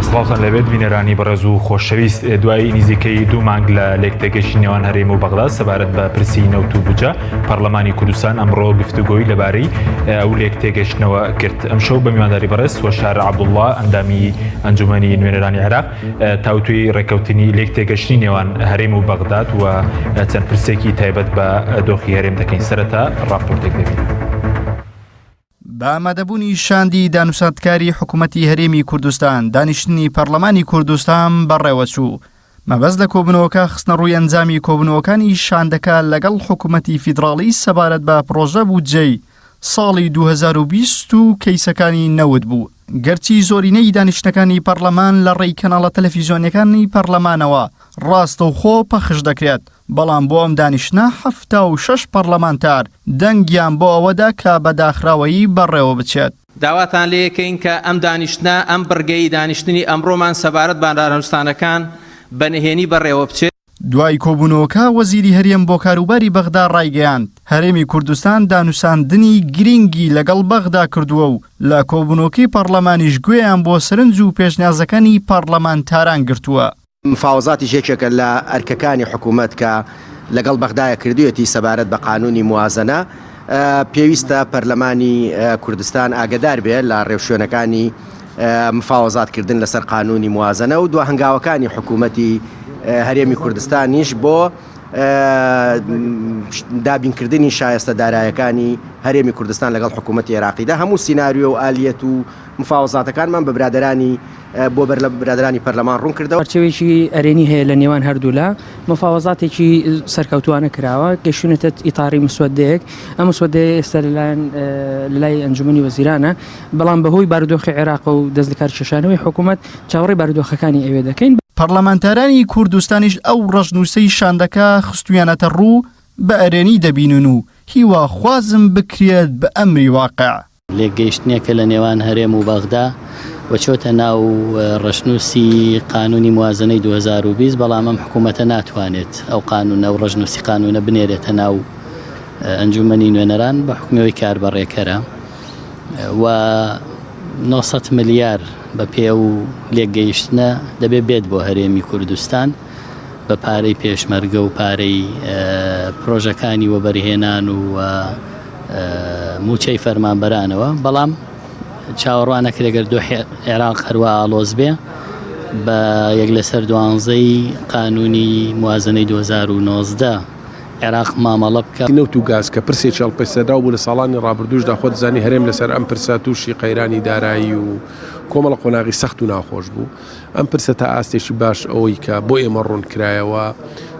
سڵاتان لەبێت بینەرانی بەڕێز و خۆشەویست دوای نزیکەی 2 مانگ لە لێکتێکێکی نێوان هەرێم و بەغداد سەبارەت بە پرسی نەوت و بوجە پەرلەمانی کوردستان ئەمڕۆ گفتوگۆی لەبارەی ئەو لێکتێکێشتنەوە کرد. ئەمشەو بە میوانداری بەڕێز وەشار عەبدوڵڵا ئەندامی ئەنجومەنی نوێنەرانی عێراق تاوتوی ڕێکەوتنی لێکتێکێشتنی نێوان هەرێم و بەغداد و چەند پرسێکی تایبەت بە دۆخی هەرێم دەکەین. سەرەتا ڕاپۆرتێک دەبین. بە ئامادەبوونی شاندی دانووساتکاری حکوومەتی هەرێمی کوردستان دانیشتنی پەرلەمانی کوردستان بەڕێوەچوو. مەبەست لە کۆبنەوەکە خستنە ڕووی ئەنجامی کۆبنەوەکانی شاندەکە لەگەڵ حکوومەتی فیدراڵی سەبارەت بە پرۆژە بودجەی ساڵی 2020 و کەیسەکانی نەوت بوو. گەرچی زۆرینەی دانیشتەکانی پەرلەمان لە ڕێی کەناڵە تەلەڤیزیۆنیەکانی پەرلەمانەوە ڕاستەوخۆ پەخش دەکرێت، بەڵام بۆ ئەم دانیشتنە 76 پەرلەمانتار دەنگیان بۆ ئەوەدا کە بەداخراوەیی بەڕێوە بچێت. داواتان لێکەین کە ئەم دانیشتنە ئەم بڕگەی دانیشتنی ئەمڕۆمان سەبارەت بە دارهەنووستانەکان بەنهێنی بەڕێوە بچێت. دوای کۆبوونەوەکە وەزیری هەرێم بۆ کاروباری بەغدا ڕایگەیاند هەرێمی کوردستان دانووساندنی گرنگی لەگەڵ بەغدا کردووە و لە کۆبوونەوەکەی پەرلەمانیش گوێیان بۆ سرنج و پێشنیازەکانی پەرلەمانتاران گرتووە. مفاوزاتی یەکێکە لە ئەرکەکانی حکوومەت کە لەگەڵ بەغدایە کردوێتی سەبارەت بە قانونی موازنە پێویستە پەرلەمانی کوردستان ئاگدار بێت لە ڕێوشوێنەکانی مفاوزاتکردن لەسەر قانونی موازنە و دو هەنگاوەکانی حکوومەتی هەرێمی کوردستانیش بۆ دابینکردنی شایستە دارایەکانی هەرێمی کوردستان لەگەڵ حکوومەتی عێراقیدا هەموو سیناریۆ و ئالیەت و مفاوزاتەکانمان بە بۆ برادرانی پەرلەمان ڕوون کردەوە. پەرچەوێکی ئەرێنی هەیە لە نێوان هەردوولا مفاوزاتێکی سەرکەوتوانە کراوە گەشتونەتە ئیتاری مسودەیەک. ئەم مسودەیە ئێستا لەلای ئەنجومەنی وەزیرانە، بەڵام بەهۆی بارودۆخی عێراق و دەست لە کار کێشانەوەی حکوومەت چاوەڕێی بارودۆخەکانی ئەوێ دەکەین. پەرلەمانتارانی کوردستانیش ئەو ڕەشنووسەی شاندەکە خستویانەتە ڕوو بە ئەرێنی دەبینن و هیوا خوازم بکرێت بە ئەمری واقع. لێگەیشتنێکە لە نێوان هەرێم و بەغدا وەچۆتە ناو ڕەشنووسی قانونی موازنەی 2020 بەڵام ئەم حکوومەتە ناتوانێت ئەو قانونە و ڕەشنووسی قانونە بنێرێتە ناو ئەنجومەنی نوێنەران بە حکومەوەی کاربەڕێکەرە و 900 ملیار بە پێ و لێگەیشتنە دەبێت بێت بۆ هەرێمی کوردستان بە پارەی پێشمەرگە و پارەی پرۆژەکانی وەبەرهێنان و موچەی فەرمانبەرانەوە. بەڵام چاوەڕوانەکە لەگەر دۆ عێراق هەروە ئاڵۆز بێ بە 1/12 قانونی موازنەی 2019 عێراق مامەڵە بکە. نەوت و گاز کە پرسێکی هەڵپەیسەدراو بوو لە ساڵانی ڕابردووشدا خۆت زانی هەرێم لەسەر ئەم پرسە تووشی قەیرانی دارایی و کۆمەڵە قۆناغی سەخت و ناخۆش بوو. ئەم پرسە تا ئاستێکی باش ئەوەی کە بۆ ئێمە ڕوون کرایەوە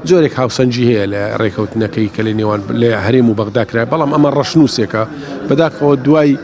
جۆرێک هاوسەنجی هەیە لە ڕێکەوتنەکەی کە لە نێوان لە هەرێم و بەغدا کرای، بەڵام ئەمە ڕەشنووسێکە بەداخەوە دوای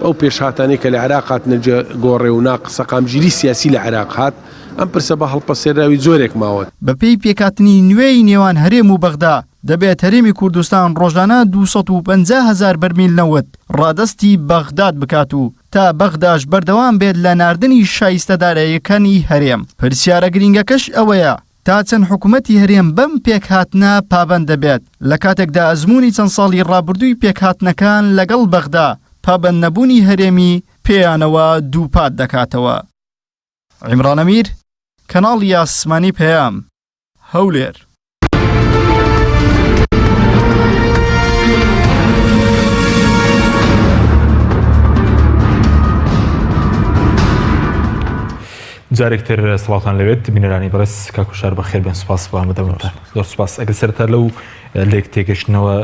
ئەو پێشهاتانەی کە لە عێراق هاتنە گۆڕێ و ناقسە قامگیری سیاسی لە عێراق هات ئەم پرسە بە هەڵپەسێراوی جۆرێک ماوەت. بەپێی پێکاتنی نوێی نێوان هەرێم و بەغدا دەبێت هەرێمی کوردستان ڕۆژانە 250,000 بەرمیل نەوت ڕادستی بەغداد بکات و تا بەغداش بەردەوام بێت لە ناردنی شایستەدارایەکانی هەرێم. پرسیارە گرنگەکەش ئەوەیە تا چەند حکوومەتی هەرێم بەم پێکهاتنە پابەند دەبێت لە کاتێکدا ئەزموونی چەند ساڵی ڕابردووی پێکهاتنەکان لەگەڵ بەغدا پابەند نەبوونی هەرێمی پێیانەوە دووپات دەکاتەوە. عیمران ئەمیر، کەناڵی ئاسمانی پەیام، هەولێر. جارێکتر سڵاتان لەوێت بینەرانی بەڕێز کاکوشار بەخێر بێن. سوپاس بۆ ئامادەبوونتان. زۆر سوپاس. ئەگەر سەرەتا لەو لێک تێگەشتنەوە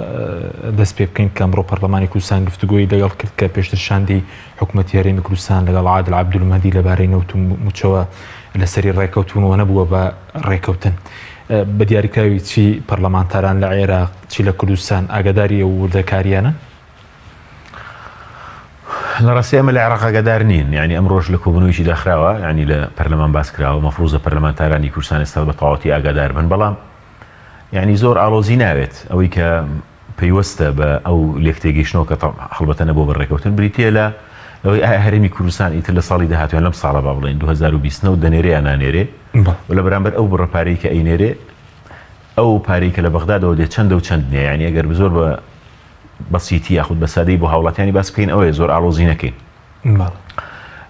دەست پێ بکەین کە ئەمڕۆ پەرلەمانی کوردستان گفتوگۆی لەگەڵ کرد کە پێشتر شاندی حکوومەتی هەرێمی کوردستان لەگەڵ عادل عەبدولمەهدی لەبارەی نەوت و موچەوە لەسەری ڕێکەوتونەوە نەبووە بە ڕێکەوتن. بە دیاریکراوی چی پەرلەمانتاران لە عێراق چی لە کوردستان ئاگاداری ئەو وردەکاریانە؟ لە ڕاستی ئەمە لە عێراق ئاگادار نین، یعنی ئەمڕۆژ لە کۆبوونەوەیکی داخراوە، یعنی لە پەرلەمان باس کراوە مەفروضە پەرلەمانتارانی کوردستان ئێستا بە تەواوەتی ئاگادار بن، بەڵام یعنی زۆر ئاڵۆزی ناوێت ئەوەی کە پەیوەستە بە ئەو لێکتێگەیشتنەوە کە هەڵبەتە نەبووە بە ڕێکەوتن بریتیە لە ئەوەی هەرێمی کوردستان ئیتر لە ساڵی داهاتوێن لەم ساڵە با بڵێن 2020 دەنێرێ یان نانێرێ و لە بەرامبەر ئەو بڕەپارەی کە ئەینێرێ ئەو پارەی کە لە بەغدادەوە دێت چەندە و چەند نییە، یعنی ئەگەر زۆر بە بەسیتی یاخود بە سادەی بۆ هاوڵاتیانی باس بکەین ئەوەیە زۆر ئاڵۆزی نەکەین.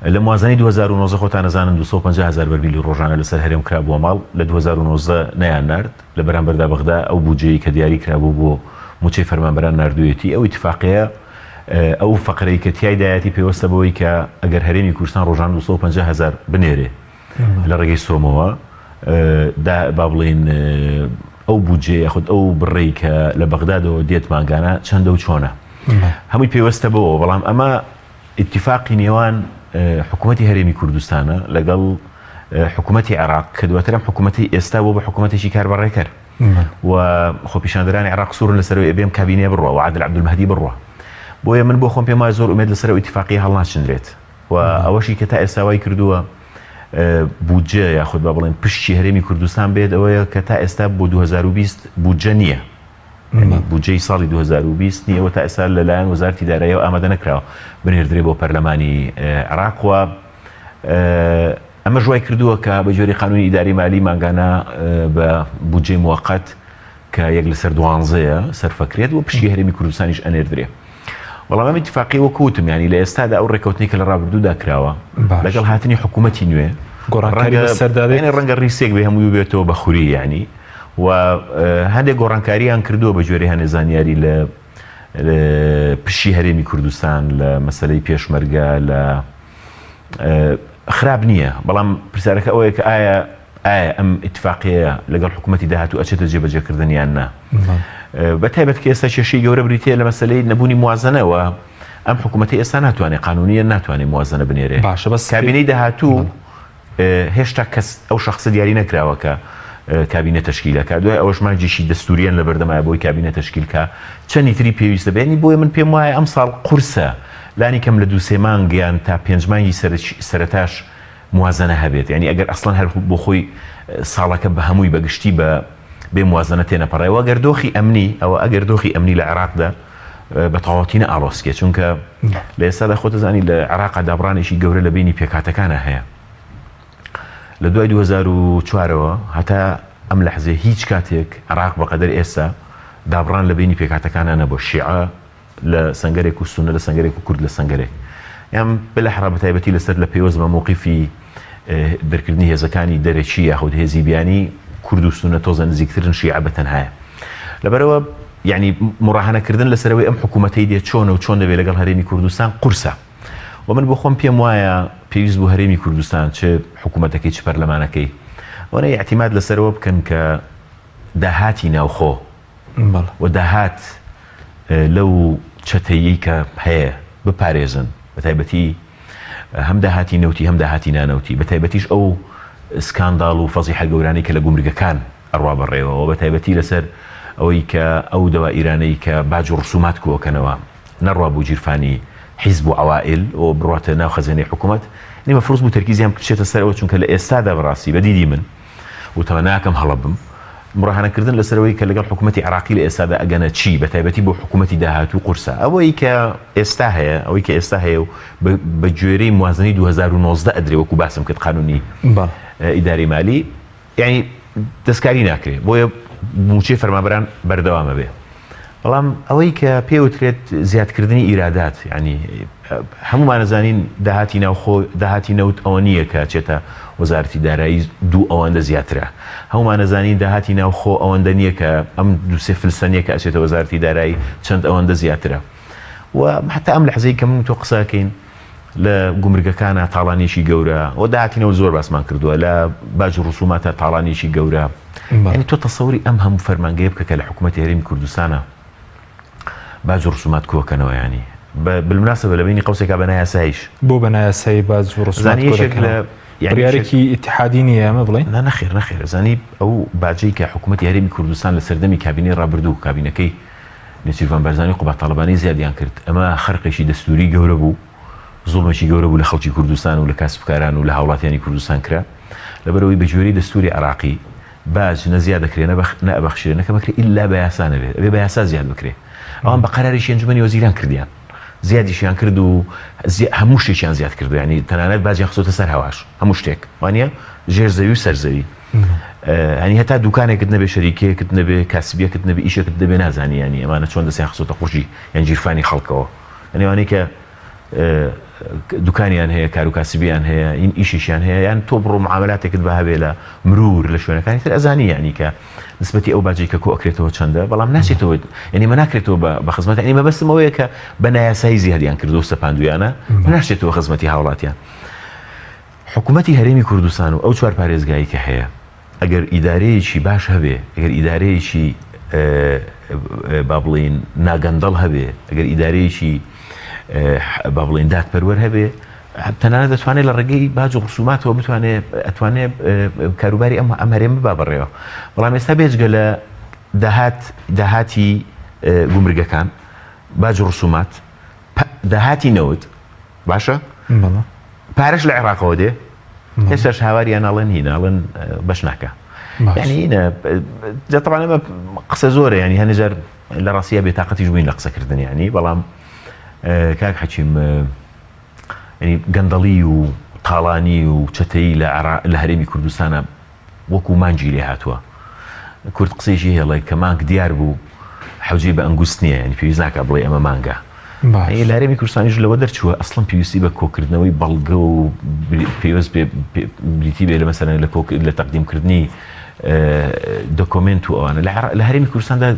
لە موازنەی 2019 خۆتان نەزانن 250,000 بەرمیلی ڕۆژانە لەسەر هەرێم کرا بووە ماڵ لە 2019 نەیان نرد لە بەرامبەردا بەغدا ئەو بودجەی کە دیاری کرابوو بۆ موچەی فەرمانبەران نردوویەتی ئەو اتفاقیە ئەو فەقرەی کە تیایدایەتی پێوەستە بەوەی کە ئەگەر هەرێمی کوردستان ڕۆژان 250,000 بنێرێ لە ڕێگەی سۆمەوە با بڵێن ئەو بودجێ یاخود ئەو بڕێی کە لە بەغدادەوە دێت مانگانە چەندە و چۆنە هەمووی پێوەستە بەوە بەڵام ئەمە اتفاقی نێوان حکوومەتی هەرێمی کوردستانە لەگەڵ حکوومەتی عێراق کە دواتر ئەم حکوومەتی ئێستا بۆ بە حکوومەتێکی کاربڕێکەر و خۆپیشاندەرانی عێراق سوورن لەسەرەوەی ئەبێم کابینێ بڕوە و عادل عەبدولمەهدی بڕوە بۆیە من بۆ خۆم پێم وایە زۆر ئومێد لەسەر اتفاقی هەڵناچندرێت و ئەوەشی کە تا ئێستا وای کردووە بودجە یاخود با بڵێن پشتی هەرێمی کوردستان بێت ئەوەیە کە تا ئێستا بۆ 2020 بودجە نییە بودجەی ساڵی 2020 نییەوە تا ئێستا لەلایەن وەزارەتی داراییەوە ئامادە نەکراوە بنێردرێ بۆ پەرلەمانی عێراق و ئەمە ژوای کردووە کە بە جۆری قانونی ئیداری مالی ماگانە بە بودجەی موقت کە یەک لەسەر 12 سەرفەکرێت و پشتی هەرێمی کوردستانیش ئەنێردرێ وەڵام ئەم اتفاقی وەکوتم ینی لە ئێستادا ئەو ڕێکەوتنی کە لە ڕابردوودا کراوە لەگەڵ هاتنی حکوومەتی نوێ ڕەنگە ڕیسێک بێ هەمووی بێتەوە بە خوری ینی و هەندێک گۆڕانکاریان کردووە بە جۆرەی هەنێ زانیاری لە پشی هەرێمی کوردستان لە مەسەلەی پێشمەرگە لە خراپ نییە بەڵام پرسیارەکە ئەوەیە کە ئایا ئەم اتفاقیە لەگەڵ حکوومەتی داهاتوو ئەچێتە جێبەجێکردنیان نا بەتایبەت کە ئێستا کێشەی گەورە بریتە لە مەسەلەی نەبوونی موازنەوە ئەم حکوومەتی ئێستا ناتوانێت قانونیە ناتوانێت موازنە بنێرێ کابینەی داهاتوو هێشتا کەس ئەو شخصە دیاری نەکراوە کە کابینە تشکیلەکە دوای ئەوەش مانجیشی دەستوریان لە بەردەمایە بۆی کابینە تشکیلکە چەندی تری پێویستە بێنی بۆیە من پێم وایە ئەم ساڵ قورسە لانی کەم لە 2-3 مانگیان تا 5 مانگی سەرەتاش موازنە هەبێت یعنی ئەگەر ئەسڵەن هەر بۆ خۆی ساڵەکە بە هەمووی بەگشتی بێ موازنە تێنەپەڕێەوە ئەگەر دۆخی ئەمنی ئەوە ئەگەر دۆخی ئەمنی لە عێراقدا بە تەواوەتی ئاڵۆسکێت چونکە لە ئێستادا خۆتەزانی لە عێراقا دابڕانێکی گەورە لە بینی پێکاتەکانە هەیە لە دوای 2004ەوە هەتا ئەم لەحزێ هیچ کاتێک عێراق بەقەدەر ئێستا دابڕان لە بینی پێکاتەکانە نەبوو شیعە لە سەنگەرێک و سونە لە سەنگەرێک و کورد لە سەنگەرێک یان بەلەحرا بەتایبەتی لەسەر لە پێوەست بە مووقیفی دەرکردنی هێزەکانی دەرەچی یاخود هێزی بیانی کورد و سونە تۆزە نزیکترن شیعە بەتەنهایە لەبەرەوە یعنی مڕاهەنەکردن لەسەرەوەی ئەم حکوومەتەی دێت چۆنە و چۆن دەبێت لەگەڵ هەرێمی کوردستان قورسە و من بۆ خۆم پێم وایە پێویست بۆ هەرێمی کوردستان چ حکوومەتەکەی چ پەرلەمانەکەی وەنە اعتیماد لەسەرەوە بکەن کە داهاتی ناوخۆ و داهات لەو چەتەیی کە هەیە بپارێزن بەتایبەتی هەم داهاتی نەوتی هەم داهاتی نانەوتی بەتایبەتیش ئەو سکانداڵ و فەزیحە گەورانەی کە لە گومرگەکان ئەڕوا بەڕێوەوە بەتایبەتی لەسەر ئەوەی کە ئەو دەوا ئیرانەی کە باج و ڕسومات کۆکەنەوە نەڕوا بوو گیرفانی حیزب و عوائل و بڕاتە ناو خەزانەی حکوومەت نیمە فرۆز بوو تەرکیزیان بچێتە سەرەوە چونکە لە ئێستادا بەڕاستی بەدیدی من و تەوە ناکەم هەڵە بم مڕاهەنەکردن لەسەرەوەی کە لەگەڵ حکوومەتی عێراقی لە ئێستادا ئەگەنە چی بەتایبەتی بۆ حکوومەتی داهاتوو قورسە ئەوەی کە ئێستا هەیە ئەوەی کە ئێستا هەیە و بە گوێرەی موازنەی 2019 ئەدرێ وەکو باسم کرد قانونی ئیداری مالی یعنی دەستکاری ناکرێت بۆیە موچەی فەرمانبەران بەردەوامە بێ بەڵام ئەوەی کە پێوترێت زیادکردنی ئیرادات ینی هەمومان نەزانین داهاتی ناوخۆ داهاتی نەوت ئەوە نییە کە چێتە وەزارەتی دارایی دوو ئەوەندە زیاترە هەمومان نەزانین داهاتی ناوخۆ ئەوەندە نییە کە ئەم دووسێ فلسەنیە کە ئەچێتە وەزارەتی دارایی چەند ئەوەندە زیاترە و حتا ئەم لەحزەی کە من تۆ قسەکەین لە گومرگەکانە تاڵانێکی گەورە و داهاتینەوە زۆر باسمان کردووە لە باج و ڕسوماتە تاڵانێکی گەورە ینی تۆ تەسەوری ئەم هەموو فەرمانگەیە بکە کە لە حکوومەتی هەرێمی کوردستانە باج و ڕسومات کۆکەنەوە ینی بالمناسبە لە بینی قەوسێکا بە نایاساییش بۆ بە نایاسایی باج و ڕسومات کۆکەنەوە بڕیارێکی ئیتحادی نییە ئەمە بڵێن نەخێر زانی ئەو باجەی کە حکوومەتی هەرێمی کوردستان لە سەردەمی کابینەی ڕابردوو کابینەکەی نێچیروان بەرزانی قوبات تاڵبانی زیادیان کرد ئەمە خەرقێکی دەستوری گەورە بوو زوڵمێکی گەورە بوو لە خەڵکی کوردستان و لە کاسبکاران و لە هاوڵاتیانی کوردستان کرا لەبەرەوەی بە جۆری دەستوری عێراقی باج نەزیاد دەکرێت نەبەخشرێت نەکە بکرێت ئیلا بە یاسا نەبێت ئەبێ بە یاسا زیاد بکرێت ئەوان بە قەراریشی ئەنجومەنی وەزیران کردیان زیادیشیان کرد و هەموو شتێکیان زیاد کردو ینی تەنانەت باجیان خستۆتە سەر هەواش هەموو شتێک وانە ژێرزەوی و سەرزەوی ینی هەتا دوکانێکت نەبێ شەریکەیەکت نەبێ کاسبیەکت نەبێ ئیشێکت دەبێ نازانی ینی ئەمانە چۆن دەستیان خستۆتە قوژی یان گیرفانی خەڵکەوە ینی وانەی کە دوکانیان هەیە کار و کاسبیان هەیە این ئیشیشیان هەیە یان تۆ بڕۆ معاملاتێکت بە هەبێ لە مرور لە شوێنەکانی تر ئەزانی یعنی کە نسبەتی ئەو باجی کە کۆ ئەکرێتەوە چەندە بەڵام ناچێتەوە ینی مە ناکرێتەوە بە خزمەت ینی مەبەستم ئەوەیە کە بە نایاسایی زیادیان کردو سەپاندویانە ناچێتەوە خزمەتی هاوڵاتیان. حکوومەتی هەرێمی کوردستان و ئەو چوار پارێزگایی کە هەیە ئەگەر ئیدارەیەکی باش هەبێ ئەگەر ئیدارەیەکی با بڵین ناگەندەڵ هەبێ ئەگەر ئیدارەیەکی با بڵین دادپەروەر هەبێ تەنانەت دەتوانێت لە ڕێگەی باج و ڕسوماتەوە ئەتوانێت کاروباری ئەم هەرێمە با بڕێەوە. بەڵام ئێستا بێجگە لە داهاتی گومرگەکان باج و ڕسومات داهاتی نەوت باشە پارەش لە عێراقەوە دێ هێشتاش هاواریان ئەڵێن هیناڵن بەش ناکە یعنی هینە طبعا ئەمە قسە زۆرە ینی هەنێجار لە ڕاستیە بێتاقەتی ژوین لە قسەکردن ینی بەڵام کاک حەکیم ینی گەندەڵی و تاڵانی و چەتەی لە هەرێمی کوردستانە وەکو مانجی لێ هاتووە. کورد قسەیشی هێڵێ کە مانگ دیار بوو حەوجی بە ئەنگوست نییە ینی پێویست ناکە بڵێ ئەمە مانگە. لە هەرێمی کوردستانیش لەوە دەرچووە ئەسڵم پێویستی بە کۆکردنەوەی بەڵگە و پێویست بریتی بێ لە مەسەرەن لە تەقدیمکردنی دۆکۆمنت و ئەوانە لە هەرێمی کوردستاندا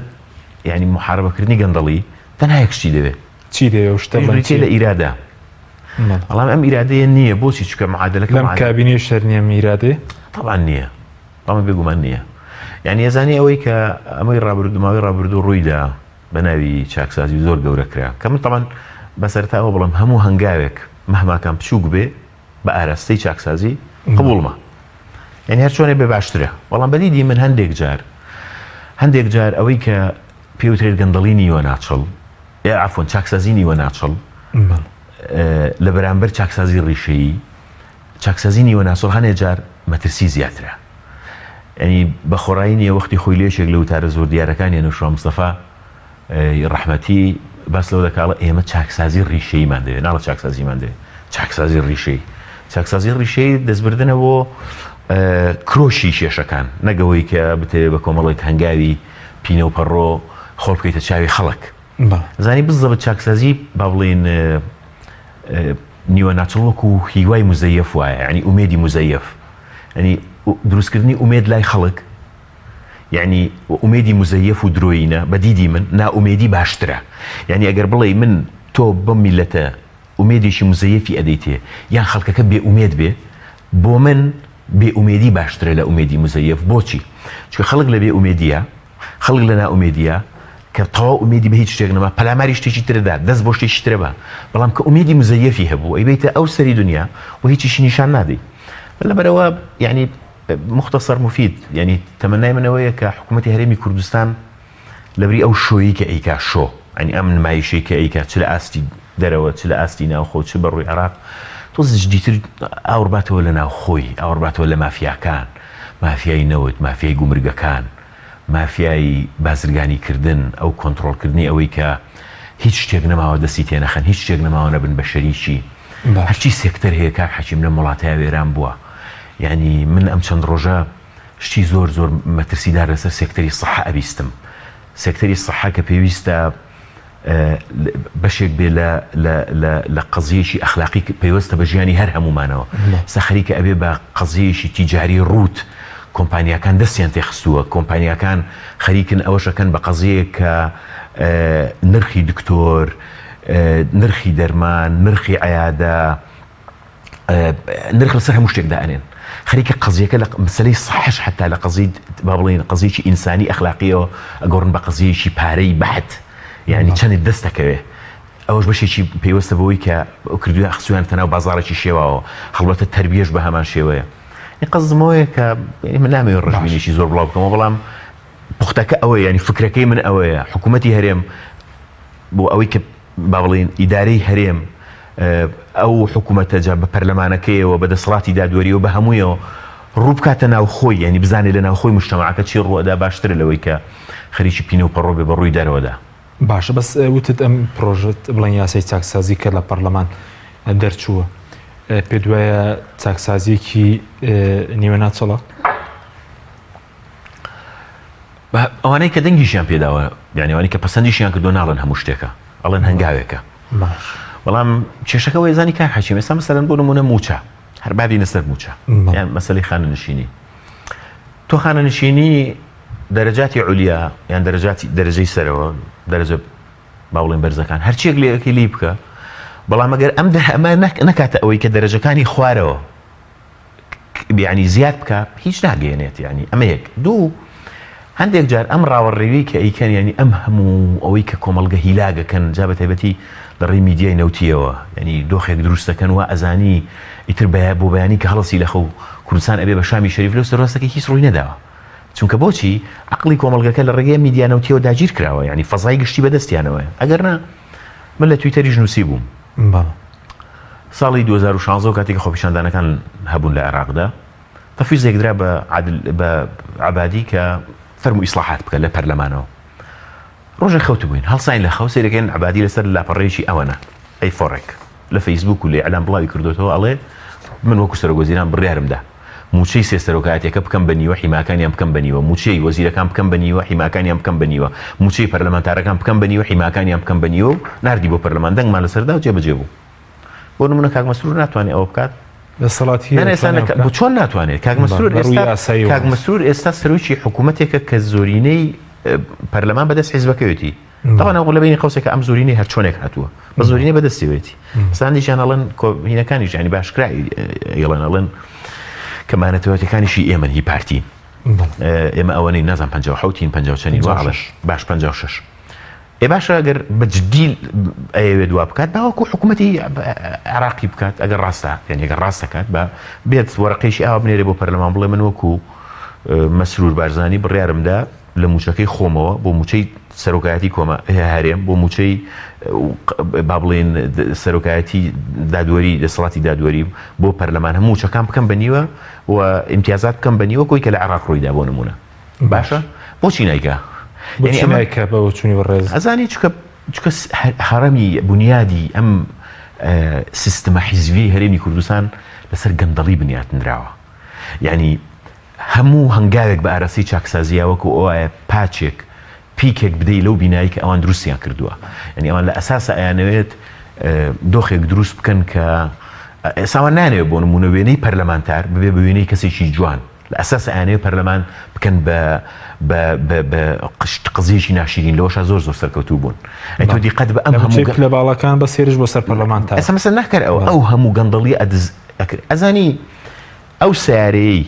ینی محاربەکردنی گەندەڵی تەنها یەکشتی دەوێت چی دەوێت شتە لە ئیرادا بەڵام ئەم ئیرادەیە نییە بۆچی چکە معادلەکە لەم کابینی شەر نییە میرادێ طبعا نییە بەڵام بێگومان نییە یعنی ێزانی ئەوەی کە ئەمەی ڕابردوماوەی ڕابردوو ڕوویدا بە ناوی چاکسازی زۆر گەورەکرا کە من طبعا بەسەرتاوە بڵم هەموو هەنگاوێک مەهماکان بچووک بێ بە ئاراستەی چاکسازی قبوڵمە یعنی هەر چۆنێ بێ باشترە بەڵام بەدیدی من هەندێک جار ئەوەی کە پێوترێت گەندەڵی نیوە ناچڵ یا عفۆن چاکسازی نیوە ناچڵ لە بەرامبەر چاکسازی ڕیشەیی چاکسازی نیوە ناچڵ هەنێ جار مەترسی زیاترە ینی بە خۆڕایی نیە وەختی خۆی لێشێک لە وتارە زۆر دیارەکانی نوشڕ مستەفا ڕەحمەتی باس لەوە دەکاڵە ئێمە چاکسازی ڕیشەیمان دەوێت ناڵە چاکسازیمان دەوێت چاکسازی ڕیشەی دەستبردنەوە کرۆشی کێشەکان نەگەوەی کە بتێ بە کۆمەڵێک هەنگاوی پینە و پەڕۆ خۆڵ بکەیتە چاوی خەڵک زانی بزە بە چاکسازی با بڵێن نیوە ناچڵوەک و هیوای مزەیەف وایە ینی ئومێدی مزەیەف ینی دروستکردنی ئومێد لای خەڵک یعنی ئومێدی مزەیەف و درۆینە بە دیدی من ناومێدی باشترە یعنی ئەگەر بڵێ من تۆ بەم میلەتە ئومێدێکی مزەیەفی ئەدەیتێ یان خەڵکەکە بێ ئومێد بێ بۆ من بێ ئومێدی باشترە لە ئومێدی مزەیەف بۆچی چکە خەڵک لە بێ ئومێدیە خەڵک لە ناومێدیە کە تەواو ئومێدی بە هیچ شتێک نەما پەلاماری شتێکی تردا دەست بۆ شتێکی ترە بە بەڵام کە ئومێدی مزەیەفی هەبوو ئەیبێتە ئەو سەری دنیا و هیچیشی نیشان نادەی لەبەرەوە یعنی مختصر مفید یعنی تەمەنای منەوەیە کە حکوومەتی هەرێمی کوردستان لەبری ئەو شۆیی کە ئەیکا شۆ ینی ئەم نمایشەی کە ئەیکا چ لە ئاستی دەرەوە چ لە ئاستی ناوخۆ چ بەڕووی عێراق تۆ جدیتر ئاوڕباتەوە لە ناوخۆی ئاوڕباتەوە لە مافیاکان مافیای نەوت مافیای گومرگەکان مافیای بازرگانیکردن ئەو کۆنتڕۆڵکردنی ئەوەی کە هیچ شتێک نەماوە دەستی تێنەخەن هیچ شتێک نەماوە نەبن بە شەریکی هەرچی سێکتەر هەیە کاک حەکیم لە وڵاتای وێران بووە یعنی من ئەم چەند ڕۆژە شتی زۆر مەترسیدار لەسەر سێکتەری سەحە ئەبیستم سێکتەری سەحە کە پێویستە بەشێک بێ لە قەزیەشی ئەخلاقی پەیوەستە بە ژیانی هەر هەمومانەوە سەخەریکە ئەبێ بە قەزیەشی تیجاری ڕوت کۆمپانیەکان دەستیان تێخستووە کۆمپانیەکان خەریکن ئەوەشەکەن بە قەزەیە کە نرخی دکتۆر نرخی دەرمان نرخی عیادە نرخ لەسەر هەموو شتێکدا ئەنێن خەریکە قەزیەکە لە مەسەلەی سەحەش حتا لە قەزی با بڵێن قەزیەکی ئینسانی ئەخلاقیەوە ئەگەڕن بە قەزیەکی پارەی بەحت یعنی چەندێک دەست دەکەوێ ئەوەش بەشێکی پێوەستە بەوەی کە کردووە ئەخسویان تەناو بازاڕێکی شێواوە هەڵبەتە تەربیەش بە هەمان شێوەیە قەزمەوەیە کە من نامەوێت ڕژبینێکی زۆر بڵاو بکەمەوە بەڵام پوختەکە ئەوەیە ینی فکرەکەی من ئەوەیە حکوومەتی هەرێم بۆ ئەوەی کە با بڵێن ئیدارەی هەرێم ئەو حکوومەتە جا بە پەرلەمانەکەیەوە بە دەسەڵاتی دادوەریەوە بە هەموویەوە ڕوو بکاتە ناوخۆی ینی بزانێت لە ناوخۆی مجتەمەعەکە چی ڕوەدا باشترە لەوەی کە خەریکی پینە و پەڕۆ بێ بە ڕووی دەرەوەدا باشە بەس وتت ئەم پرۆژت بڵێن یاسای چاکسازی کە لە پەرلەمان دەرچووە پێ دوایە چاکسازیەکی نیوە ناچڵە ئەوانەی کە دەنگیشیان پێداوە یعنی ئەوانەی کە پەسەندیشیان کردو ناڵن هەموو شتێکە ئەڵێن هەنگاوێکە بەڵام کێشەکەەوەی زانی کار حەشیم ئێستا مەسەلەن بۆ نمونە موچە هەر بابینە سەر موچە یان مەسەلەی خانەنشینی تۆ خانەنشینی دەرەجاتی عولیا یان دەرەجەی سەرەوە دەرەجە باوڵێن بەرزەکان هەرچیەک لێەکەی لی بکە بەڵام ئەگەر ئەمە نەکاتە ئەوەی کە دەرەجەکانی خوارەوە بیانی زیاد بکە هیچ ناگەێنێت ینی ئەمە یەک دوو هەندێک جار ئەم ڕاوەڕێوی کە ئەیکەن ینی ئەم هەموو ئەوەی کە کۆمەڵگە هیلاگەکەن جا بە تایبەتی لە ڕێی میدیای نەوتیەوە ینی دۆخێک دروستەکەن و ئەزانی ئیتر بۆ بەیانی کە هەڵەسی لە خەو کوردستان ئەبێ بە شامی شەریف لەو سەرڕاستەکە هیچ ڕووی نەداوە چونکە بۆچی عقلی کۆمەڵگەکە لە ڕێگەی میدیا نەوتیەوە داگیر کراوە ینی فەزای گشتی بەدەستیانەوە ئەگەر نا من لە تویتەریش نووسی بووم ساڵی 2016 کاتێک خۆپیشاندانەکان هەبوون لە عێراقدا تەفویزێکدرا بە عەبادی کە فەرموو ئیسلاحات بکە لە پەرلەمانەوە ڕۆژێک خەوت بووین هەڵساین لە خەو سێرەکەن عەبادی لەسەر لاپەڕێکی ئەوەنە ئەی فۆڕێک لە فەیسبوک و لە ئەعلام بڵاوی کردوتەوە ئەڵێ من وەکو سەرۆکوەزیران بڕیارمدا موچەی سێ سەرۆکایەتەکە بکەم بەنیوە حیماکانیان بکەم بەنیوە موچەی وەزیرەکان بکەم بەنیوە حیماکانیان بکەم بەنیوە موچەی پەرلەمانتارەکان بکەم بەنیوە حیماکانیان بکەم بەنیوە و ناردی بۆ پەرلەمان دەنگمان لەسەردا و جێبەجێ بوو بۆ نمونە کاک مەسرور ناتوانێت ئەوە بکات بۆ چۆن ناتوانێت کاک مەسرور ئێستا سەرۆکی حکوومەتێکە کە زۆرینەی پەرلەمان بەدەست حیزبەکەوێتی طبعا ئەو لە بینی قەوسێکە ئەم زۆرینەی هەر چۆنێک هاتووە بە زۆرینەی بەدەستیوێتی ساندیشان ئەڵەن هینەکانیش ینی باشکرای ئێڵەن ئەڵەن کەمانەتەوەتەکانیشی ئێمە هی پارتین ئێمە ئەوەنەی نازان 57 50 چەندی باش 56 باشە ئەگەر بەجددی ئەوێ دوا بکات باوەکو حکوومەتی عراقی بکات ئەگەر ڕاستە یعنی ئەگەر ڕاستەکات بە بێت وەرەقەیشی ئاوا بنێرێ بۆ پەرلەمان بڵێ من وەکو مەسرور بارزانی بڕیارمدا لە موچەکەی خۆمەوە بۆ موچەی سەرۆکایەتی کۆمە هەرێم بۆ موچەی با بڵێن سەرۆکایەتی دادوەری دەسەڵاتی دادوەری بۆ پەرلەمان هەموو موچەکان بکەم بەنیوە و ئیمتیازات بکەم بەنیوە کۆی کە لە عێراق ڕوویدا بۆ نمونە باشە بۆچی نایکە ئەزانی چکە هەڕەمی بنیادی ئەم سیستەمە حیزبی هەرێمی کوردستان لەسەر گەندەڵی بنیاتنراوە یعنی هەموو هەنگاوێک بە ئارەسی چاکسازیاوەکو ئەوایە پاچێک پیکێک بدەی لەو بینایی کە ئەوان دروستیان کردووە یعنی ئەوان لە ئەساسە ئەیانەوێت دۆخێک دروست بکەن کە ئێساوان نانەوێت بۆ نمونە وێنەی پەرلەمانتار ببێ بە وێنەی کەسێکی جوان لە ئەساس ئەیانەوێت پەرلەمان بکەن بە قزیەکی ناشرین لەوەشە زۆر سەرکەوتوو بوون تۆ دیقەت بە ئەم هەموو لە باڵەکان بە سێرش بۆ سەر پەرلەمانتار ئەسا مەسەل ناکەر ئەو هەموو گەندەڵی ئەزانی ئەو سیارەی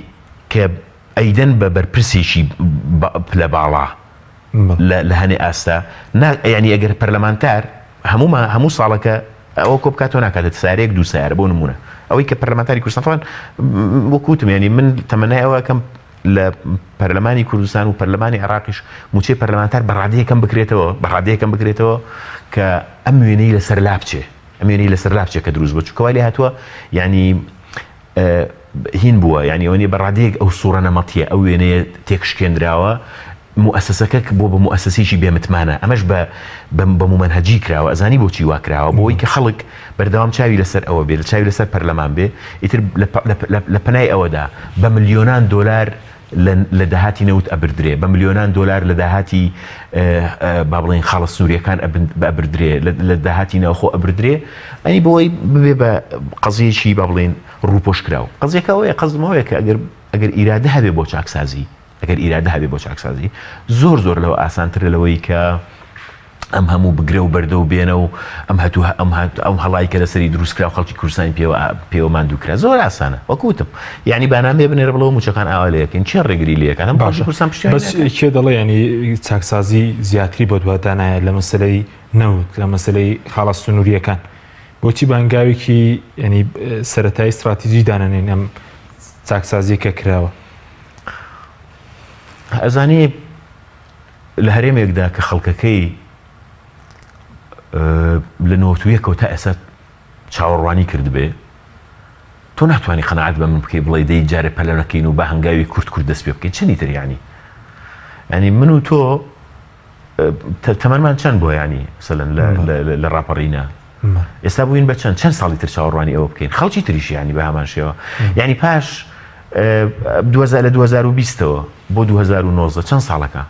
کە ئەیدەن بە بەرپرسێکی لە باڵا لە هەنێ ئاستا ینی ئەگەر پەرلەمانتار هەموو ساڵەکە ئەوە کۆ بکاتەوە ناکاتێت سارێک دوو سیارە بۆ نمونە ئەوەی کە پەرلەمانتاری کوردستان وەکوتم ینی من تەمەنای ئەوە کەم لە پەرلەمانی کوردستان و پەرلەمانی عێراقیش موچەی پەرلەمانتار بەڕادەیەکەم بکرێتەوە کە ئەم وێنەی لەسەر لابچێ کە دروست بۆ چکەوای لێ هاتووە ینی هین بووە ینی ئەوەنی بەڕادەیەک ئەو سوورە نەمەتیە ئەو وێنەیە تێکشکێنراوە مؤسسەکە بۆ بە مؤسسێکی بێمتمانە ئەمەش بە مومەنهەجی کراوە ئەزانی بۆچی وا کراوە بۆی کە خەڵک بەردەوام چاوی لەسەر ئەوە بێت چاوی لەسەر پەرلەمان بێ ئیتر لە پەنای ئەوەدا بە ملیۆنان دۆلار لە داهاتی نەوت ئەبردرێ بە ملیۆنان دۆلار لە داهاتی با بڵێن خاڵە سنووریەکان ئەبردرێ لە داهاتی ناوخۆ ئەبردرێ ئەنی بۆی ببێ بە قەزیەکی با بڵێن ڕووپۆش کراوە قەزیەکە ئەوەیە قەزمەوەیە کە ئەگەر ئیرادە هەبێ بۆ چاکسازی زۆر لەوە ئاسانترە لەوەی کە ئەم هەموو بگرێ و بەردە و بێنە و ئەم هەڵای کە لەسەری دروستکرا و خەڵکی کوردستانی پێوە ماندووکرا زۆر ئاسانە وەکوتم یعنی بانامێ بنێرە بڵەوە موچەکان ئاوا لەکەن چێ ڕێگری لەکەن ئەم باشی کوردستان پشتیوانی بەس کێ دەڵێ ینی چاکسازی زیاتری بۆ دواتانایە لە مەسەلەی نەوت لە مەسەلەی خاڵە سنووریەکان بۆچی بانگاوێکی ینی سەرەتایی استراتیژی دانەنێن ئەم چاکسازی کە کراوە ئەزانی لە هەرێمێکدا کە خەڵکەکەی لە نۆتویەکەوە تا ئێستا چاوەڕوانی کرد بێ تۆ ناتوانانی قەنەعەت بە من بکەی بڵێ دەی جارێ پەلەنەکەین و بە هەنگاوی کورد دەست پێ بکەین چەندی تر ینی من و تۆ تەمەنمان چەند بۆ ینی مەسەلەن لە ڕاپەڕینە ئێستا بووین بە چەند ساڵی تر چاوەڕوانی ئەوە بکەین خەڵکی تریش ینی بە هەمان شێوە ینی پاش لە 2020ەوە بۆ 2019 چەند ساڵەکە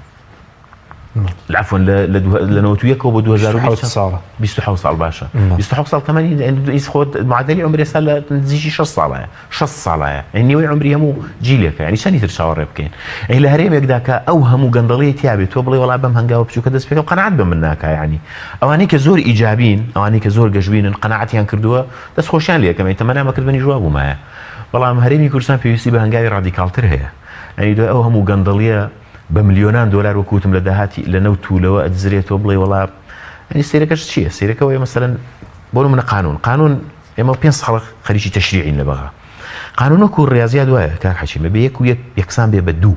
العفوا لنوتويك بو 2020 ساڵە 27 ساڵ باشە 27 ساڵ تەمەنی خۆت معادلی عمری سال نزیکی 6 ساڵایە 6 ساڵایە نیوەی عمری هەموو جیلێکە ینی چەندی تر چاوەڕێ بکەین لە هەرێمێکدا کە ئەو هەموو گەندەڵی تیابێت تۆ بڵێ وڵا بەم هەنگاوە بچووکە دەست پێکە قەناعەت بە من ناکە ینی ئەوانەی کە زۆر ئیجابین ئەوانەی کە زۆر گەژبینن قەناعەتیان کردووە دەست خۆشیان لێکەمەی تەمەنامەکردنی جواب بوومایە بەڵام هەرێمی کوردستان پێویستی بە هەنگاوی ڕادیکالتر هەیە ئەنی دوای ئەو هەموو گەندەڵیە بە ملیۆنان دۆلار وەکوتم لە داهاتی لە نەوتولەوە ئەدزرێتەوە بڵێ وڵا ئەنی سیرەکەش چییە سیرەکەەوەی مەسەرەن بۆ منە قانون ئێمە 5 ساڵ خەریکی تەشریعین لە بەغا قانونەکو ڕاضیات وایە کاک حەچیمە بە یەک و یەکسان بێ بە دوو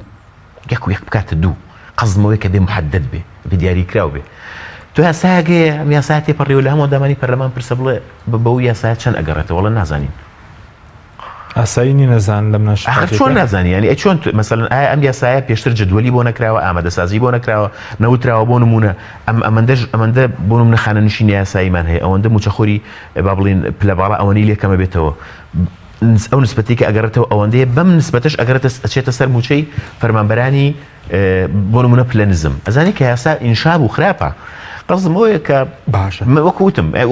یەک و یەک بکاتە دوو قەزمەوەی کە بێ محەدەد بێ بە دیاریکراو بێ تۆ یاسایەکەیە ئەم یاسایە تێپەڕێەوە لە هەموو دامانی پەرلەمان پرسە بڵێ بەو یاسایە چەند ئەگەڕێتەوە وەڵا نازانین ئاسایی نەزان لەم چۆن نازانی ینی چۆن مەسەلەن ئایا ئەم یاسایە پێشتر جدوەلی بۆ نەکراوە ئامادەسازی بۆ نەکراوە نەوتراوە بۆ نمونە ئەمەندە بۆ نمونە خانەنشینی یاساییمان هەیە ئەوەندە موچەخۆری با بڵین پلەباڵە ئەوەنی لێکەمە بێتەوە ئەو نسبەتی کە ئەگەڕێتەوە ئەوەندەیە بەم نسبەتەش ئەگەرێتە ئەچێتە سەر موچەی فەرمانبەرانی بۆ نمونە پلەنزم ئەزانی کە یاسا ئینشاب و خراپە قەزمەوەیە کە باشە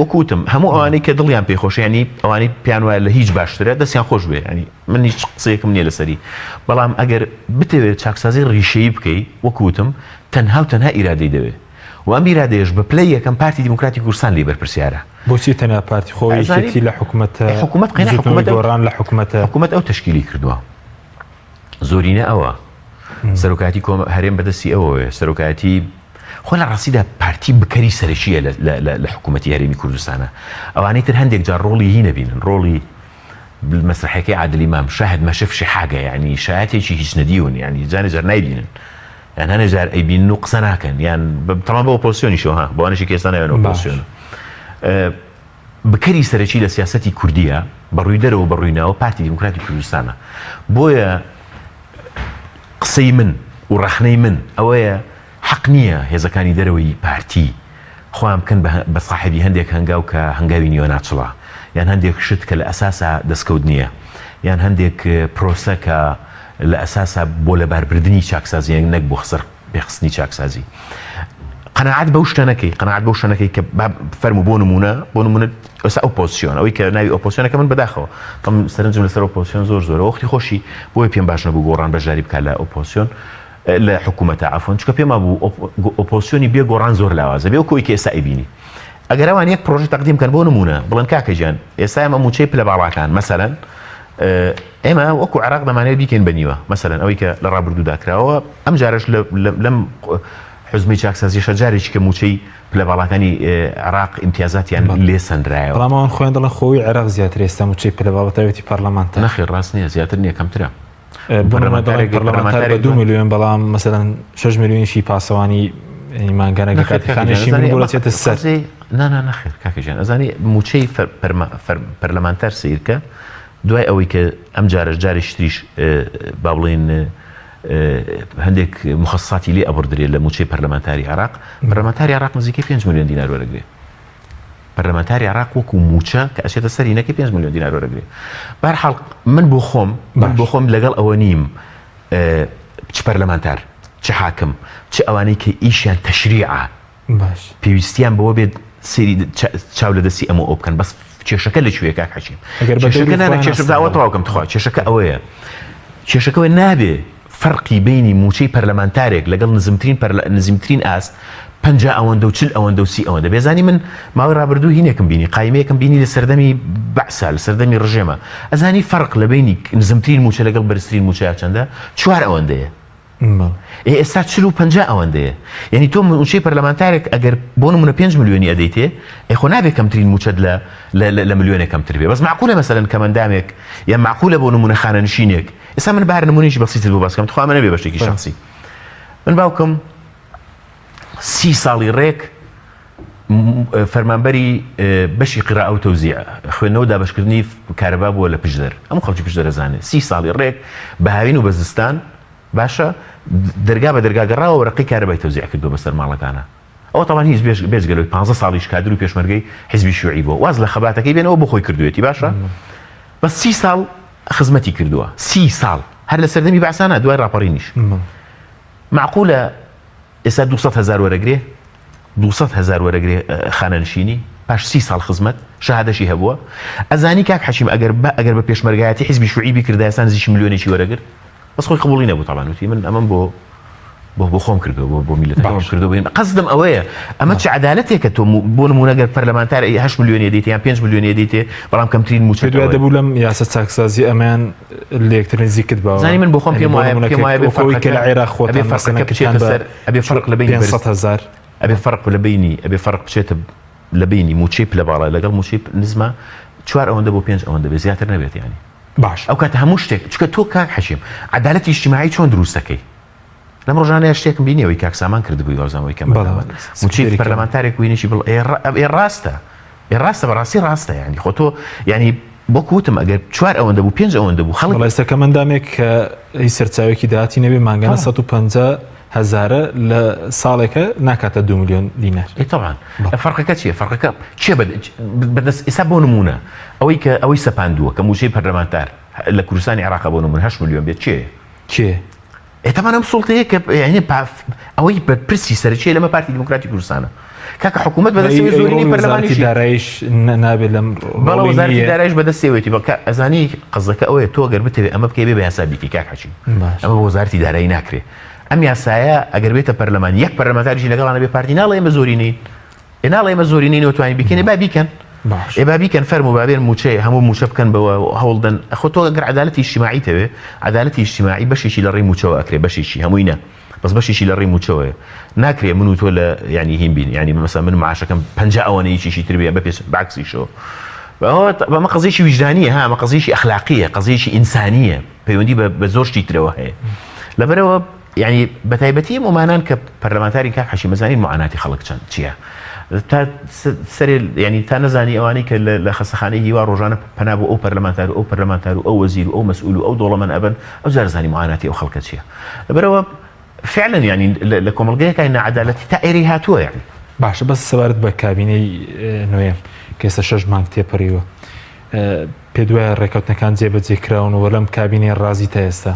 وەکوتم هەموو ئەوانەی کە دڵیان پێخۆش ینی ئەوانی پیان وایە لە هیچ باشترە دەستیان خۆش بێ ینی من هیچ قسەیەکم نییە لەسەری بەڵام ئەگەر بتەوێت چاکسازی ڕیشەیی بکەی وەکوتم تەنها و تەنها ئیرادەی دەوێت و ئەم ئیرادەیەش بە پلەی یەکەم پارتی دیموکراتی کوردستان لێ بەرپرسیارە بۆچی تەنها پارتی خۆی لە حکوومەت گۆڕان لە حکوومەت ئەو تشکیلی کردووە زۆرینە ئەوە سەرۆکاتی هەرێم بەدەستی ئەوەیە سەرۆکاتی خۆ لە ڕاستیدا پارتی بکەری سەرشیە لە حکوومەتی هەرێمی کوردستانە ئەوانەی تر هەندێک جار ڕۆڵی هی نەبینن ڕۆڵی مەسرحەکەی عادل ئیمام شاهد مەشف شحاگە ینی شایەتێکی هیچ نەدیون ینی جارێ جار نایبینن یان هەنێ جار ئەیبینن و قسە ناکەن یان تەمان بە ئۆپۆزیسیۆنیشەوە بۆوانشی کێستا ناوێن ئۆپۆزیسیۆن بکەری سەرەکی لە سیاسەتی کوردیە بەڕووی دەرەوە بەڕووینەوە پارتی دیموکراتی کوردستانە بۆیە قسەی من و ڕەخنەی من ئەوەیە حق نییە هێزەکانی دەرەوەی پارتی خۆیان بکەن بە ساحبی هەندێک هەنگاو کە هەنگاوی نیوە ناچڵە یان هەندێک شت کە لە ئەساسا دەستکەوت نییە یان هەندێک پرۆسە کە لە ئەساسا بۆ لەباربردنی چاکسازیان نەک بۆ خسەر بێخستنی چاکسازی قەناعەت بەو شتەنەکەی کە فەرمو بۆ نمونە ئەسا ئۆپۆزیسیۆن ئەوەی کە ناوی ئۆپۆزیسیۆنەکە من بەداخەوە تەم سەرنجم لەسەر ئۆپۆزیسیۆن زۆر وەختی خۆشی بۆی پێم باش نەبوو گۆڕان بەشداری بکات لە ئۆپۆزیسیۆن لە حکوومەتە عفۆن چکە پێما بوو ئۆپۆزیسیۆنی بێ گۆڕان زۆر لاوازە بێ کۆی کە ئێستا ئەیبینی ئەگەر ئەوان یەک پرۆژێ تەقدیم کەن بۆ نمونە بڵێن کاکەجیان ئێستا ئێمە موچەی پلە باڵاکان مەسەلەن ئێمە وەکو عێراق دەمانێت بیکەین بەنیوە مەسەلەن ئەوەی کە لە ڕابردوودا کراوە ئەم جارش لەم حزمی چاکسازیشە جارێکی کە موچەی پلە باڵاکانی عێراق ئیمتیازاتیان لێ سەندرایەوە بەڵام خۆیان دەڵێن خۆی عێراق زیاتر ئێستا موچەی پلە باڵەتەوەتی پەرلەمانتە نەخێر ڕاست نییە زیاتر نییە کەمترە پەرلەمانتار 2 میلیۆن بەڵام مەسەلەن 6 میلیۆنیشی پاسەوانی مانگانەکە کاتیخانێکی من بۆچێتە سەر نەخێر کاکەجیان ئەزانی موچەی پەرلەمانتار سیرکە دوای ئەوەی کە ئەم جارش تریش با بڵێن هەندێک مخصصاتی لێ ئەبوردرێت لە موچەی پەرلەمانتاری عێراق پەرلەمانتاری عێراق نزیکەی 5 میلیۆن دینار وەرەگرێت پەرلەمانتاری عێراق وەکو موچە کە ئەچێتە سەرینەکەی 5 میلیۆن دینار وەرەگرێت بەهەرحاڵ من بۆ خۆم لەگەڵ ئەوە نیم چ پەرلەمانتار چ حاکم چ ئەوانەی کە ئیشیان تەشریعە پێویستیان بەوە بێت سێری چاو لە دەستی ئەمە ئەو بکەن بەس کێشەکە لەکوێ کاک حەچیم کێشەکەداوەتەواوکەم تخوا کێشەکەەوە نابێ فەرقی بینی موچەی پەرلەمانتارێک لەگەڵ نزمترین ئاست 50 ئەوەندە و 40 ئەوەندە و 30 ئەوەندە بێزانی من ماوەی ڕابردوو هینێکم بینی قایمەیەکم بینی لە سەردەمی بەعسا لە سەردەمی ڕژێمە ئەزانی فەرق لە بینی نزمترین موچە لەگەڵ بەرزترین موچەیە چەندە 4 ئەوەندەیە ئێستا 40 و 50 ئەوەندەیە یعنی تۆ موچەی پەرلەمانتارێک ئەگەر بۆ نمونە 5 میلیۆنی ئەدەیتێ خۆ نابێت کەمترین موچەت لە میلیۆنێک کەمتر بێ بەس معقولە مەسەلەن کەمەندامێک یا معقولە بۆ نمونە خانەنشینێک ئێستا من بار نمونەیەکی بەسیتر بۆ باسکەم تخوا من نەبێ بەشێکی شخصی من باوکم 30 ساڵی ڕێک فەرمانبەری بەشی قیراءە و تەوزیع خوێندنەوە دابەشکردنی کارەبا بووە لە پشدەر ئەم خەڵکی پشدەر ئەزانێت 30 ساڵی ڕێک بە هاوین و بەزستان باشە دەرگا بە دەرگا گەڕاوە وەرەقەی کارەبای تەوزیع کردووە بەسەر ماڵەکانە ئەوە تەمان هیچ بێجگەلەوەی 15 ساڵیش کادر و پێشمەرگەی حیزبی شیوعی بووە واز لە خەباتەکەی بێنەوە بۆ خۆی کردوێتی باشە بە 30 ساڵ خزمەتی کردووە 30 ساڵ هەر لە سەردەمی بەعسانە دوای ڕاپەڕینیش معقولە ئێستا 200,000 وەرەگرێ 200,000 وەرەگرێ خانەنشینی پاش 30 ساڵ خزمەت شەهادەشی هەبووە ئەزانی کاک حەشیم ئەگەر بە پێشمەرگایەتی حیزبی شوعیبی کردایە نزیک ملیۆنێکی وەرەگر بەس خۆی قبوڵی نەبوو تاڵان وتی من ئەمەم بۆ خۆم کردەوە بۆ میلەتەکەم کردەوە قەزدم ئەوەیە ئەمە چ عەدالەتێکە تۆ بۆ نمونەگەر پەرلەمانتار 8 ملیۆنی دەیت یان 5 ملیۆنی دەیت بەڵام کەمترین موچە دوای دەبوو لەم یاسە چاکسازی ئەمان لە یەکتر نزیکت باوە زانی من بۆ خۆم پێم وایە بێ فەرقەکە لە عێراق خۆتان مەسەلەن بچێتە سەر ئەبێ فەرق لە بینی 500,000 ئەبێ فەرق بچێتە لە بینی موچەی پلە باڵا لەگەڵ موچەی نزمە 4 ئەوەندە بۆ 5 ئەوەندە بێ زیاتر نەبێت یانی باش ئەو کاتە هەموو شتێک چکە تۆ کاک حەشیم عەدالەتی اجتیماعی چۆن دروستەکەی لەم ڕۆژانەیە شتێکم بینیەوەی کاک سامان کردبووی وازانەوەی کەم موچەی پەرلەمانتارێک وینیشی بڵ ڕاستە بەڕاستی ڕاستە یعنی خۆ تۆ یعنی بۆ کوتم ئەگەر 4 ئەوەندە بوو 5 ئەوەندە بوو خەڵک بەڵێستەکە مندامێک کە هیچ سەرچاوێکی داهاتی نەبێ مانگانە 150,000 لە ساڵێکە ناکاتە 2 ملیۆن دینار طبعا فەرقەکە چییە فەرقەکە چێ بەدەست ئێستا بۆ نمونە ئەوەی سەپاندووە کە موچەی پەرلەمانتار لە کوردستانی عێراق بۆ نمونە 8 ملیۆن بێت چێ ئێتەمانە سوڵتەیە کە یعنی ئەوەی بەرپرسی سەرچێ لەمە پارتی دیموکراتی کوردستانە کاکە حکوومەت بەدەستێوی زۆرینەی پەرلەمانیشی دارایش نابێت لەم بەڵێ وەزارەتی دارایش بەدەستێوێتی ئەزانی قەزەکە ئەوەیە تۆ گەر بتەوێت ئەمە بکەی بێ بە یاسابیکی کاک حەشیم ئەمە بە وەزارەتی دارایی ناکرێ ئەم یاسایە ئەگەر بێتە پەرلەمان یەک پەرلەمانتاریشی لەگەڵانە بێ پارتی ناڵێ ئێمە زۆرینەین ناڵێ ئێمە زۆرینەین وتوانین بیکەنێ با بیکەن ئێبا بیکەن فەرمو بابێن موچەیە هەموو موچە بکەن بەوە هەوڵدەن خۆ تۆ ئەگەر عەدالەتی اجتیماعی تەوێ عەدالەتی اجتیماعی بەشێکی لە ڕێی موچەوە ئەکرێ بەشێکی هەمووی نە بەس بەشێکی لە ڕێی موچەوەیە ناکرێ من و تۆ لە ینی هین بین ینی مەسەلا من معاشەکەم 50 ئەوەنەیەکیشی تر بێ بەعکسیشەوە بەمە قەزێکی وجدانیە ئەمە قەزێکی ئەخلاقیە قەزێکی ئینسانیە پەیوەندی بە زۆر شتی ترەوە هەیە لەبەرەوە ینی بەتایبەتی ئەمانان کە پەرلەمانتاری کاک حەشیم مەزانی معاناتی خەڵک چەند چییە تا سەرێ ینی تا نەزانی ئەوانەی کە لە خەستەخانەی هیوا ڕۆژانە پەنا بۆ ئەو پەرلەمانتار و ئەو وەزیر و ئەو مەسئول و ئەو دۆڵەمەند ئەبن ئەو زارزانی معاناتی ئەو خەڵکە چییە لەبەرەوە فعلا ینی لە کۆمەڵگەیەکە نەعەدالەتی تا ئێرەی هاتووە یعنی باشە بەس سەبارەت بە کابینەی نوێم کە ئێستا 6 مانگ تێپەڕیوە پێ دوایە ڕێکەوتنەکان جێبەجێکراونەوە لەم کابینەی ڕازی تا ئێستا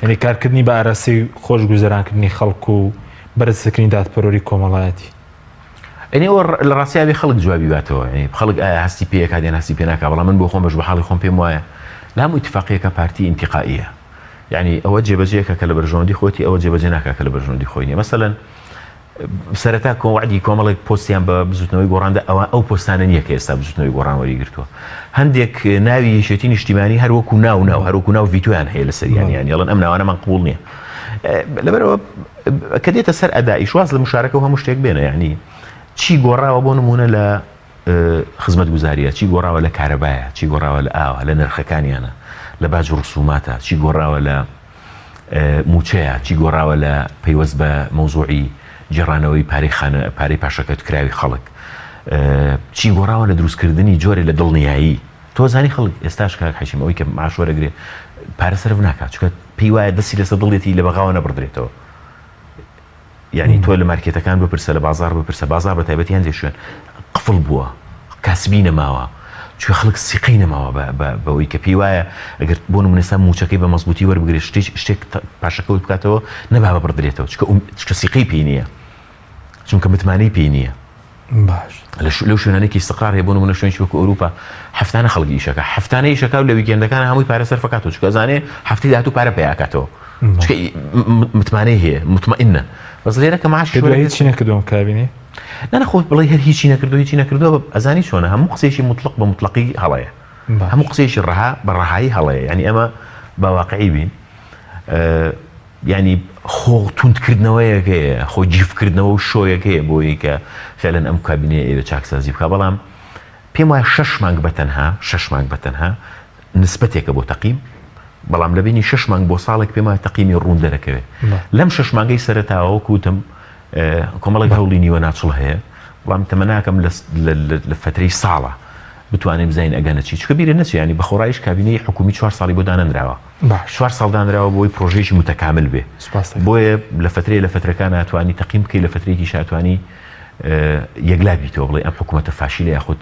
یعنی کارکردنی بە ئاراسی خۆش گوزەرانکردنی خەڵک و بەرزکردنی دادپەروەری کۆمەڵایەتی ئەوە لە ڕاستیاوی خەڵک جوابی باتەوە خەڵک هەستی پێیەکە دێن هەستی پێ ناکە بەڵام من بۆ خۆم بەش بە حاڵی خۆم پێم وایە لە هەموو اتفاقیەکە پارتی ئینتیقائیە یعنی ئەوە جێبەجێیەکە کە لە بەرژەوەندی خۆتی ئەوە جێبەجێ ناکە کە لە بەرژەوەندی خۆی نیە مەسەلەن سەرەتا کۆوعدی کۆمەڵێک پۆستیان بە بزوتنەوەی گۆڕاندا ئەو پۆستانە نییە کە ئێستا بزوتنەوەی گۆڕانوەری گرتووە هەندێک ناوی یەکێتی نیشتیمانی هەروەکو ناو هەروەکو ناو ڤیتۆیان هەیە لە سەریان یان یڵن ئەم ناوانەمان قبوڵ نییە لەبەرەوە کە دێتە سەر ئەدایی شواز لە مشارەکە و هەموو شتێک بێنە یعنی چی گۆڕاوە بۆ نمونە لە خزمەت گوزاریە چی گۆڕاوە لە کارەبایە چی گۆڕاوە لە ئاوە لە نرخەکانیانە لە باج ڕسوماتە چی گۆڕاوە لە موچەیە چی گۆڕاوە لە پەیوەست بە مەوزوعی جێڕانەوەی پارەی پاشەکەوت کراوی خەڵک چی گۆڕاوە لە دروستکردنی جۆرێ لە دڵنیایی تۆ زانی خەڵک ئێستاش کاک حەشیم ئەوەی کە معاش وەرەگرێ پارە سەرف ناکات چونکە پێی وایە دەستی لەسەر دڵێتی لە بەغاوە نەبڕدرێتەوە یعنی تۆ لە مارکێتەکان بپرسە لە بازار بپرسە بازار بە تایبەتی هەندێک شوێن قفڵ بووە کاسبی نەماوە چونکە خەڵک سیقەی نەماوە بەوەی کە پێی وایە ئەگەر بۆ نمونەستا موچەکەی بە مەزبوطی وەربگرێت شتێک پاشەکەوت بکاتەوە نەبا بەبڕدرێتەوە چکە سیقەی پێی نییە چونکە متمانەی پێی نییە باش لەو شوێنانێکی استقرار هەیە بۆ نمونە شوێنی وەکو ئەوروپا هەفتانە خەڵکی ئیشەکە هەفتانە ئیشەکە و لە ویکێندەکان هەمووی پارە سەرفەکاتەوە چکە زانێ هەفتەی داهاتوو پارە پێیاکاتەوە چکە متمانەی هەیە مطمئنە بەس لێرە کە معاش هیچی نەکردوم کابینی نەخۆت بڵێ هەر هیچی نەکردووە ئەزانی چۆنە هەموو قسێکی مطلق بە مطلقی هەڵەیە هەموو قسێکی ڕەها بە ڕەهایی هەڵەیە ینی ئەمە باواقعی بین ینی خۆ توندکردنەوەیەکەیە خۆ جیفکردنەوە و شۆیەکەیە بۆی کە فعلەن ئەم کابینەیە ئێوە چاکسازی بکە بەڵام پێم وایە 6 مانگ بەتەنها نسبەتێکە بۆ تەقیم بەڵام لە بینی 6 مانگ بۆ ساڵێک پێم وایە تەقیمی ڕوون دەرەکەوێت لەم 6 مانگەی سەرەتاوە کوتم کۆمەڵێک هەوڵی نیوە ناچڵ هەیە بەڵام تەمەناکەم لە فترەی ساڵە بتوانین بزانین ئەگەنە چی چکە بیرە نەچێ ینی بەخۆڕایش کابینەی حکومی 4 ساڵی بۆ دانەنراوە 4 ساڵ دانراوە بۆی پرۆژێکی متەکامل بێ بۆیە لە فترەکان ناتوانانی تەقیم بکەی لە فترێکی شاتوانی یەکلا بیتەوە بڵێ ئەم حکوومەتە فاشیلە یاخود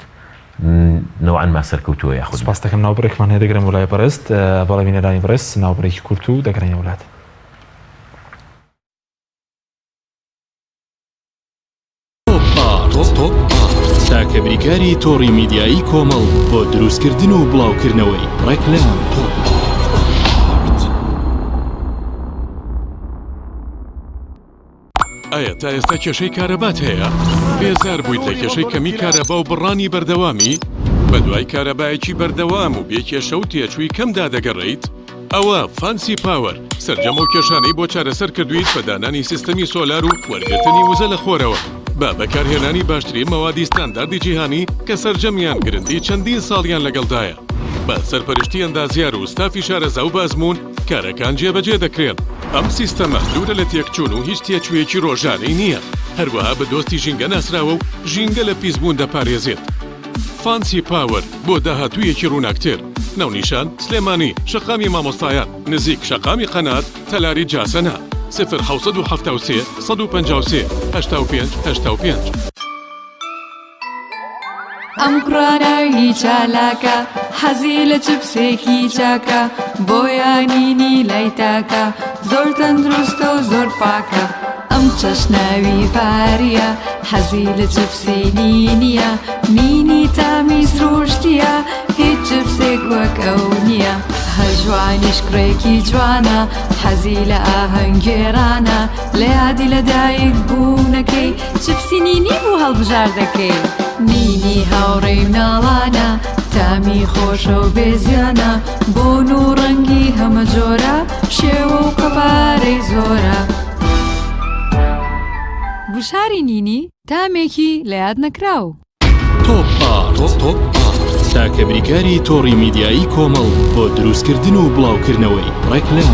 نەوەعەن ماسەرکەوتووە یاخود سپاس دەکەم ناوبڕێکمان هەیە دەگرم وڵای بەڕێست بەڵام بینەرانی بەڕێست ناوبڕێکی کورت و دەگەڕێنە وڵات بریکاری تۆڕی میدیایی کۆمەڵ بۆ دروستکردن و بڵاوکردنەوەی ڕێکلام. ئایا تا ئێستا کێشەی کارەبات هەیە؟ بێزار بوویت لە کێشەی کەمی کارەبا و بڕانی بەردەوامی؟ بە دوای کارەبایەکی بەردەوام و بێکێشە و تێچووی کەمدا دەگەڕێیت؟ ئەوە فانسی پاوەر سەرجەمە و کێشانەی بۆ چارەسەر کردویت بە دانانی سیستەمی سۆلار و وەرگرتنی وزە لە خۆرەوە بە بەکارهێنانی باشترین مەوادی ستانداردی جیهانی کە سەرجەمیان گرنگی چەندین ساڵیان لەگەڵدایە. بە سەرپەرشتی ئەندازیار و ستافی شارەزا و بازمون کارەکان جێبەجێ دەکرێن. ئەم سیستەمە دوورە لە تێکچوون و هیچ تێکچوویەکی ڕۆژانەی نییە. هەروەها بە دۆستی ژینگە ناسراوە و ژینگە لە پیسبوون دەپارێزێت. فانسی پاوەر بۆ داهاتوویەکی ڕووناکتر. ناونیشان سلێمانی شەقامی مامۆستایان نزیک شەقامی قەنات تەلاری جاسەنا 0 153 85 85. ئەم کوڕانەوی چالاکە حەزی لە چپسێکی چاکە بۆیانینی لای تاکە زۆر تەندروستە و زۆر پاکە. ئەم چەشناوی پاریە حەزی لە چپسێنی نییە نینی تامیز ڕۆشتیە هیچ چپسێک وەک ئەو نییە. هەژوانیش کوڕێکی جوانە حەزی لە ئاهەنگێرانە لە یادی لەدایک بوونەکەی چپسی نینی بوو هەڵبژار دەکەی. نینی هاوڕێی مناڵانە تامی خۆشە و بێزیانە بۆن و ڕەنگی هەمە جۆرە شێوە و قەبارەی زۆرە. بشاری نینی تامێکی لە یاد نەکراو. تۆپ ئارت تاکە بریکاری تۆڕی میدیایی کۆمەڵ بۆ دروستکردن و بڵاوکردنەوەی ڕێکلام.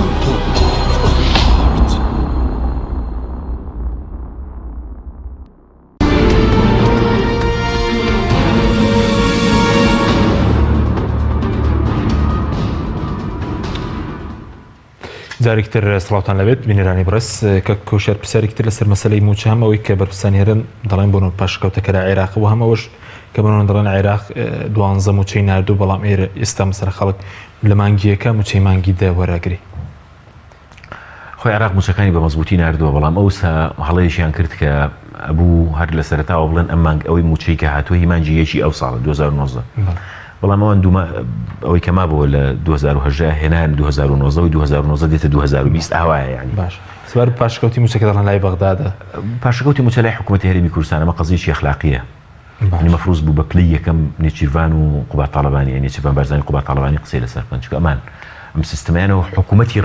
جارێکتر سڵاوتان لەبێت بینێرانی بڕێز کە کۆشار پرسیارێکتر لەسەر مەسەلەی موچە هەمەوەی کە بەرپرسانی هێرن دەڵێن بۆ پاشکەوتەکەرە عێراق و هەمەوەش کە بنەوە دەڵێن عێراق 12 موچەی ناردوو بەڵام ئێرە ئێستا مەسەر خەڵک لە مانگیەکە موچەی مانگی دە وەراگری. خۆی عێراق موچەکانی بە مەزبوطی ناردووە بەڵام ئەوسا هەڵەیەشیان کرد کە ئەبوو هەر لە سەرەتاوە بڵێن ئەم مانگ ئەوەی موچەی کە هاتووە مانگی یەکی ئەو ساڵە 2019 بەڵام ئەوان ئەوەی کەما بووە لە 2010 هێنان 2019 و 2019 دێتە 2020 ئاوایە یعنی باش سوار پاشکەوتی موچەکە دەڵێن لای بەغدادە. پاشکەوتی موچە لای حکوومەتی هەرێمی کوردستان ئەمە قەزیەکی ئەخلاقیە. مەفروض بوو بە پلەی یەکەم نێچیروان و قوبات تاڵەبانی نێچیروان بارزانی قوبات تاڵەبانی قسەی لەسەر بکەن چونکە ئەمان ئەم سیستەمەیانەوە حکوومەتی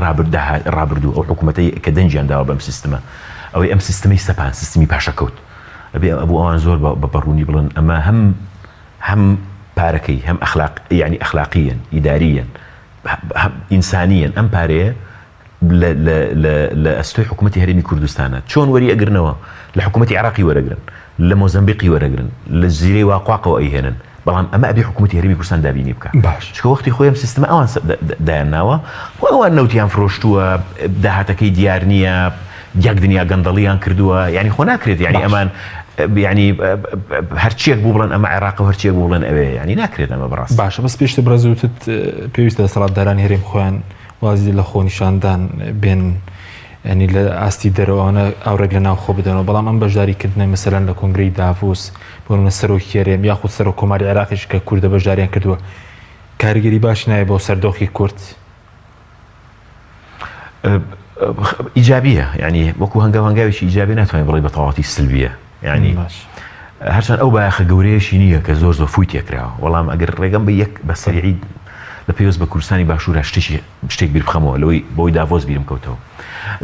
ڕابردوو ئەو حکوومەتەی کە دەنجیان داوە بەم سیستەمە ئەوەی ئەم سیستەمەی سەپان سیستمی پاشەکەوت ئەبوو ئەوان زۆر بەپەڕوونی بڵن ئەمە هەم پارەکەی هەم یعنی ئەخلاقیەن ئیداریەن ئینسانیەن ئەم پارەیە لە ئەستۆی حکوومەتی هەرێمی کوردستانە چۆن وەری ئەگرنەوە لە حکوومەتی عێراقی وەرەگرن لە مۆزەمبیقی وەرەگرن لە زیرەی واقواقەوە ئەیهێنن بەڵام ئەمە ئەبێ حکوومەتی هەرێمی کوردستان دابینی بکە چکە وەختی خۆی ئەم سیستەمە ئەوان دایانناوە ئەوان نەوتیان فرۆشتووە داهاتەکەی دیار نییە یەک دنیا گەندەڵیان کردووە یعنی خۆ ناکرێت یعنی ئەمان ینی هەرچیەک بوو بڵێن ئەمە عێراق و هەرچیەک بوو بڵێن ئەوێ ینی ناکرێت ئەمە بڕاست. باشە بەس پێشتە بەرزوتت پێویستە دەسەڵاتدارانی هەرێم خۆیان وازی لە خۆنیشاندان بێن ینی لە ئاستی دەرەوەوانە ئاورێک لە ناو خۆ بدەنەوە بەڵام ئەم بەشداریکردنە مەسەلەن لە کۆنگرەی دافۆس بۆ سەرۆکی هەرێم یاخود سەرۆک کۆماری عێراقیش کە کوردە بەشداریان کردووە کاریگەری باش نایە بۆ سەردۆخی کورد. ئیجابیە ینی وەکو هەنگاوێکی ئیجابی ناتوانین بڵێ بە تەواوەتی سلبیە ینی هەرچەند ئەو باخە گەورەیەشی نییە کە زۆر فوی تێکراوە بەڵام ئەگەر ڕێگەم بە یەک بە سەریعی لە پێویست بە کوردستانی باشوورە شتێک بیر بخەمەوە لەوەی بۆی دافۆس بیرم کەوتەوە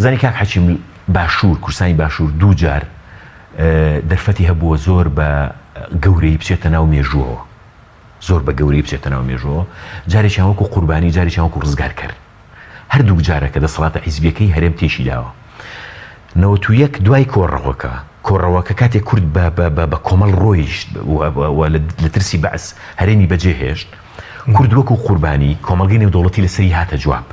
زانی کاک حەچیم باشوور کوردستانی باشوور دوو جار دەرفەتی هەبووە زۆر بە گەورەی بچێتە ناو مێژووەوە زۆر بە گەورەی بچێتە ناو مێژووە جارێکیان وەکو قوربانی جارێکیان وەکو ڕزگار کرد هەردوو جارەکە دەسەڵاتە حیزبیەکەی هەرێم تێشی داوە 91 دوای کۆڕەوەکە کاتێک کورد بە کۆمەڵ ڕۆیشت لە ترسی بەعس هەرێمی بەجێهێشت کورد وەکو قوربانی کۆمەڵگەی نێودەوڵەتی لەسەری هاتە جواب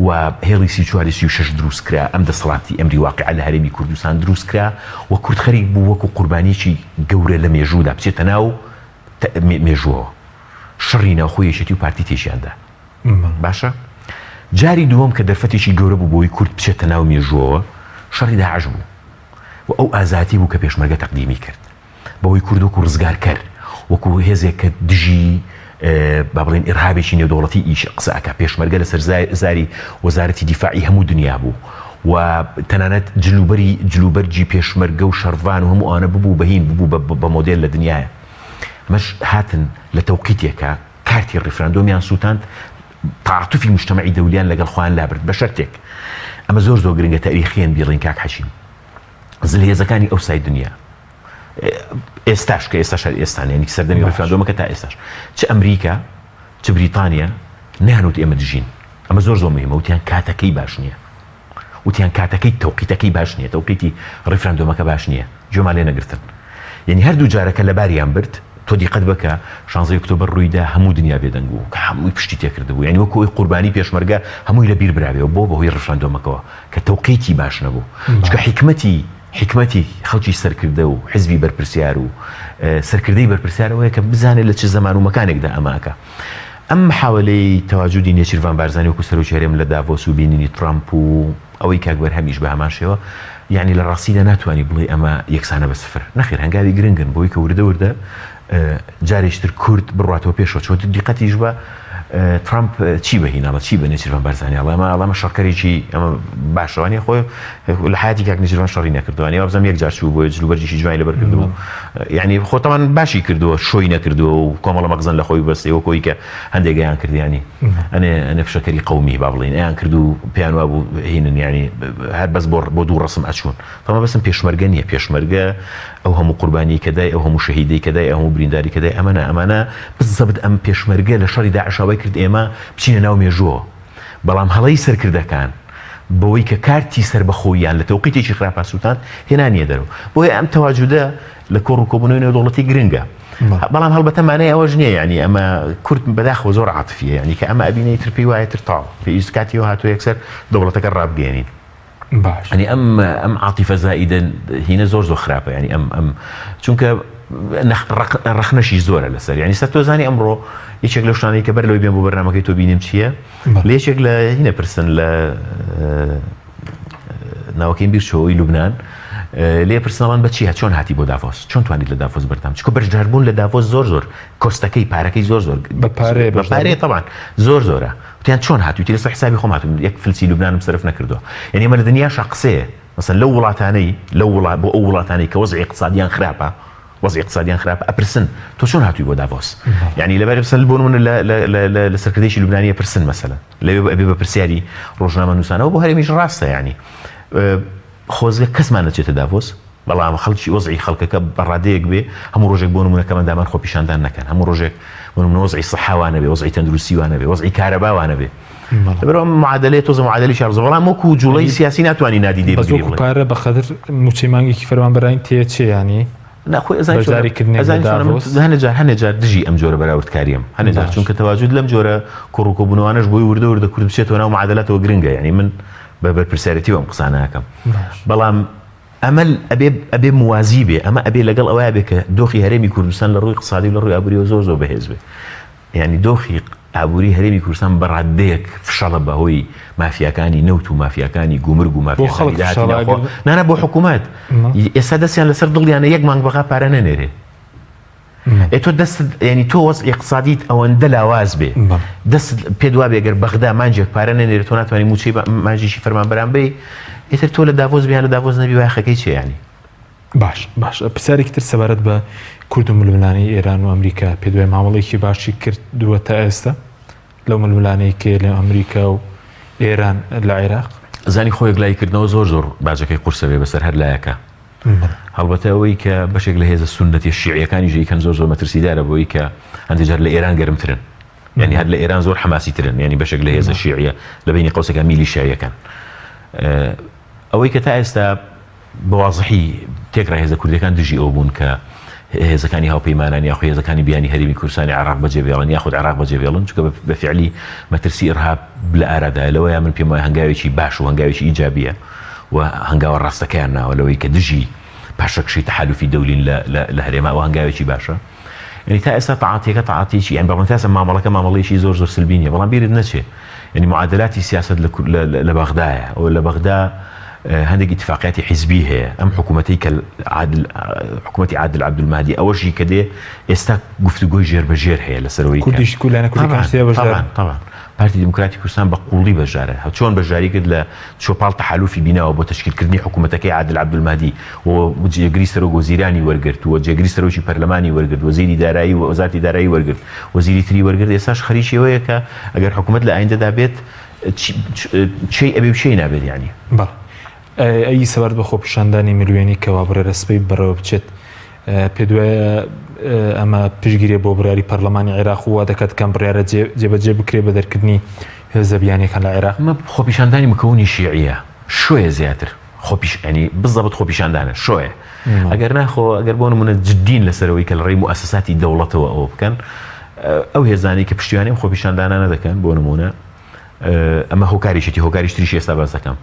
و هێڵی 34 دروست کرا ئەم دەسەڵاتی ئەمری واقعە لە هەرێمی کوردستان دروست کرا و کورد خەریک بوو وەکو قوربانیی گەورە لە مێژوودا بچێتە ناو مێژووەوە شەڕی ناوخۆی یەکێتی و پارتی تێشیاندا باشە جاری دووەم کە دەرفەتێکی گەورە بوو بۆی کورد بچێتە ناو مێژووەوە شەڕی داعش بوو و ئەو ئازاتی بوو کە پێشمەرگە تەقدیمی کرد بەوەی کورد وەکو ڕزگار کرد وەکو هێزێک کە دژی با بڵێن ئیرهابێکی نێودەوڵەتی ئیش قسەکە پێشمەرگە لەسەر زاری وەزارەتی دیفاعی هەموو دنیا بوو و تەنانەت جلوبەرجی پێشمەرگە و شەڕڤان و هەموو ئەوانە ببوو بەهین ببوو بە مۆدێل لە دنیاە. ئەمەش هاتن لە تەوقیتێکە کارتی ڕیفراندۆمیان سووتاند تعاتوفی مجتەمەعی دەولیان لەگەڵ خۆیان لابرد بە شەرتێک. ئەمە زۆر گرنگە تاریخیان بیڵین کاک حەشیم زلهێزەکانی ئەو سای دنیا ئێستاش کە ئێستاش ئێستانیانی سەردەمی ڕیفراندۆمەکە تا ئێستاش چ ئەمریکا چ بریتانیا نەهانوت ئێمە دژین. ئەمە زۆر مهمە وتیان کاتەکەی باش نییە وتیان کاتەکەی تەوقیتەکەی باش نییە تەوقیتی ڕیفراندۆمەکە باش نییە جۆما لێ نەگرتن. یعنی هەردوو جارەکە لە باریان برد تۆ دیقەت بکە 16 ئۆکتۆبەر ڕوویدا هەموو دنیا بێدەنگ بوو کە هەمووی پشتی تێکردبوو یعنی وەکو ئەوی قوربانی پێشمەرگە هەمووی لە بیر برابێەوە بۆ بەهۆی ڕیفراندۆمەکەەوە کە تەوقیتی باش نەبوو چکە حکمەتی خەڵکی سەرکردە و حزبی بەرپرسیار و سەرکردەی بەرپرسیارەوەیە کە بزانێت لە چ زەمان و مەکانێکدا ئەماکە. ئەم محاولەی تەواجودی نێچیروان بارزانی وەکو سەرۆکی هەرێم لە داڤۆس و بینینی ترامپ و ئەوەی کاکبەر هەمیش بە هەمان شێوە یعنی لە ڕاستیدا ناتوانانی بڵێ ئەمە یەکسانە بە سفر نەخێر هەنگاوی گرنگن بۆی کە وردە جارێشتر کورد بڕاتەوە پێشەوە چۆن دیقەتیش بە ترامپ چی بەهیناڵە چی بە نێچیروان بارزانی ئەڵەمە شەڕکەرێکی ئەمە باشەوانی خۆی لە حیاتی کاک نێچیروان شەڕی نەکردووانی وابزەم یەک جار چوو بۆ جلوبەرجێکی جوانی لەبەر کردو یعنی خۆتەمان باشی کردووە شۆی نەکردووە و کۆمەڵە مەغزن لە خۆی بەستەوە کۆی کە هەندێکیان کردیانی ئەنێ فشەکەری قەومی با بڵین ئەیان کردو پێیان وا بوو هینن یعنی هەر بەس بۆ دوو ڕسم ئەچوون تەمە بەسم پێشمەرگە نییە پێشمەرگە ئەو هەموو قوربانی کەدای ئەو هەموو شەهیدەی کەدای ئەو هەموو برینداری کەدای ئەمانە بزەبت ئەم پێشمەرگە لە شەڕی داعشەوەی کرد ئێمە بچینە ناو مێژووە بەڵام هەڵەی سەرکردەکان بەوەی کە کارتی سەر بەخۆیان لە تەوقیتێکی خراپە سووتان هێنانیە دەرەوە بۆیە ئەم تەواجودە لە کۆڕ و کۆبوونەوەی نێودەوڵەتی گرنگە بەڵام هەڵبەتە مانای ئەوەش نییە یعنی ئەمە کورد بەداخەوە زۆر عاتفیە یعنی کە ئەمە ئەبینەی ترپی وایە تر تاڵ پێویست کاتیەوە هاتووە یەکسەر دەوڵەتەکە ڕابگەێنین باش ینی ئەم عاتیفە زائیدە هینە زۆر خراپە ینی ئەم چونکە ڕەخنەشی زۆرە لەسەر ینی سەر تۆزانی ئەمڕۆ یەکێک لەو شتانەی کە بەر لەوەی بێن بۆ بەرنامەکەی تۆ بینیم چییە لە یەکێک لە هینە پرسن لە ناوەکەی بیرچەوەی لوبنان لێ پرسنەوەن بەچی هات چۆن هاتی بۆ دافۆس چۆن توانیت لە دافۆس بەردام چکە بەشداربوون لە دافۆس زۆر کۆستەکەی پارەکەی زۆر بەپارەیە طبعاً زۆرە وتیان چۆن هاتوویتی لەسەر حسابی خۆم هاتووم یەک فلسی لوبنانم سەرف نەکردووە یعنی ئەمە لە دنیاشا قسەیە مەسەن لەو وڵاتانەی بۆ ئەو وڵاتانەی کە وەزعی اقتصادیان خراپە ئەپرسن تۆ چۆن هاتووی بۆ دافۆس یعنی لەبەر بسەل بۆ من لە سەرکردەیەکی لوبنانیە پرسن مەسەلەن لەوێ ئەبێ بە پرسیاری ڕۆژنامە نووسانەوە بۆ هەرێمیش ڕاستە یعنی خۆزگە کەسمان نەچێتە دافۆس بەڵام خەڵکی وەزعی خەڵکەکە بەڕادەیەک بێ هەموو ڕۆژێک بۆ نمونەکەمان دامان خۆ پیشاندان نەکەن هەموو ڕۆژێک بۆ نمونە وەزعی سەحاوانە بێ وەزعی تەندروستیوانە بێ وەزعی کارەباوانە بێ لەبەرەوە معادلەیە تۆزە معادلی شارزە بەڵام وەکو جوڵەی سیاسی ناتوانانی نادیدێ بگیری بەزۆ پارە بەخەدر موچەی مانگێکی فەرمانبەرانی تێچێ ینی ناخۆی هەنێجار دژی ئەم جۆرە بەراوردکاریم هەنێجار چونکە تەواجود لەم جۆرە کۆڕووکۆبوونەوانش بۆی وردە کورد بچێتەوە ناو معادلاتەوە گرنگە یعنی من بە بەرپرسیارەتی ئەم قسانە ناکەم بەڵام ئەمە ئەبێ موازی بێ ئەمە ئەبێ لەگەڵ ئەوەیە بێ کە دۆخی هەرێمی کوردستان لە ڕووی اقتصادی و لە ڕووی ئابووریەوە زۆر بەهێز بێ یعنی دۆخی ئابووری هەرێمی کوردستان بەڕادەیەک فشەڵە بەهۆی مافیاکانی نەوت و مافیاکانی گومرگ و مافیاکانی نانە بۆ حکوومەت ئێستا دەستیان لەسەر دڵیانە یەک مانگ بەقا پارە نەنێرێ تۆ دەست ینی تۆ وەز اقتصادیت ئەوەندە لاواز بێ دەست پێدوا بێگەر بەغدا مانجێک پارە نەنێرێت تۆ ناتوانانی موچەی مانجێکی فەرمانبەران بێ ئێتر تۆ لە دافۆس بیان لە دافۆس نەبی وایخەکەی چێ ینی باش پرسیارێکی تر سەبارەت بە کورد و ململانی ئێران و ئەمریکا پێ دوای مامەڵێکی باشی کردووە تا ئێستا لەو ململانەی کە لە ئەمریکا و ئێران لە عێراق زانی خۆی گلایکردنەوە زۆر باجەکەی قورسەوێ بەسەر هەر لایەکە هەڵبەتە ئەوەی کە بەشێک لە هێزە سونەتی شیعیەکانی ژیکەن زۆر مەترسیدارە بۆی کە هەندێک لە ئێران گەرمترن یعنی هەر لە ئێران زۆر حماسی ترن یعنی بەشێک لە هێزە شیعیە لە بینی قەوسەکە میلیشیایەکان ئەوەی کە تا ئێستا بەوازحی تێکرا هێزە کوردەکان دژی ئەو بوون کە هێزەکانی هاوپەیمانان یاخو هێزەکانی بیانی هەرێمی کوردستانی عێراق بەجێبێڵن یاخود عێراق بەجێبێڵن چونکە بەفعلی مەترسی ئیرهاب لە ئارادایە لەوەیە من پێم وایە هەنگاوێکی باش و هەنگاوێکی ئیجابیە و هەنگاوە ڕاستەکەیان ناوە لەوەی کە دژی پاشەکشی تەحالوفی دەولین لە هەرێما و هەنگاوێکی باشە یعنی تا ئێستا تەعاتیەکە تەعاتیەکی یان بەڵام تاسە مامەڵەکە مامەڵەیەکی زۆر سلبینیە بەڵام بیرت نەچێ یعنی معادلاتی سیاست لە بەغدایە و لە بەغدا هەندێک اتفاقیاتی حیزبی هەیە ئەم حکوومەتی کە حکوومەتی عادل عەبدولماهدی ئەوەشی کە دێ ئێستا گفتوگۆی ژێربەژێر هەیە لەسەرەوەی کوردیش کولانە طبعا پارتی دموکراتی کوردستان بە قوڵی بەژارە چۆن بەژاری کرد لە چۆپاڵ تەحالوفی بیناوە بۆ تشکیلکردنی حکوومەتەکەی عادل عەبدولماهدی و جێگری سەرۆک وەزیرانی وەرگرت و جێگری سەرۆکی پەرلەمانی وەرگرت وەزیری دارایی و وەزارەتی دارایی وەرگرت وەزیری تری وەرگرت ئێستاش خەریکیەوەیە کە ئەگەر حکوومەت لە ئایندەدا بێت چی ئەبێ و چی نابێت یعنی ئەی سەبارەت بە خۆپیشاندانی مروێنی کەوا بڕێرەسپەی بەرەوە بچێت پێ دوایە ئەمە پشگیرێ بۆ بڕیاری پەرلەمانی عێراق و وا دەکات کەم بڕیارە جێبەجێ بکرێ بە دەرکردنی هێزە بیانیەکان لە عێراق خۆپیشاندانی مکەونی شیعیە شوێ زیاتر ینی بزەبت خۆپیشاندانە شوێ ئەگەر ناخۆ ئەگەر بۆ نمونە جدین لەسەرەوەی کە لە ڕێی موسەساتی دەوڵەتەوە ئەوە بکەن ئەو هێزانی کە پشتیوانی خۆپیشاندانانە دەکەن بۆ نمونە ئەمە هۆکاریشێتی هۆکاریش تریش ئێستا باس دەکەم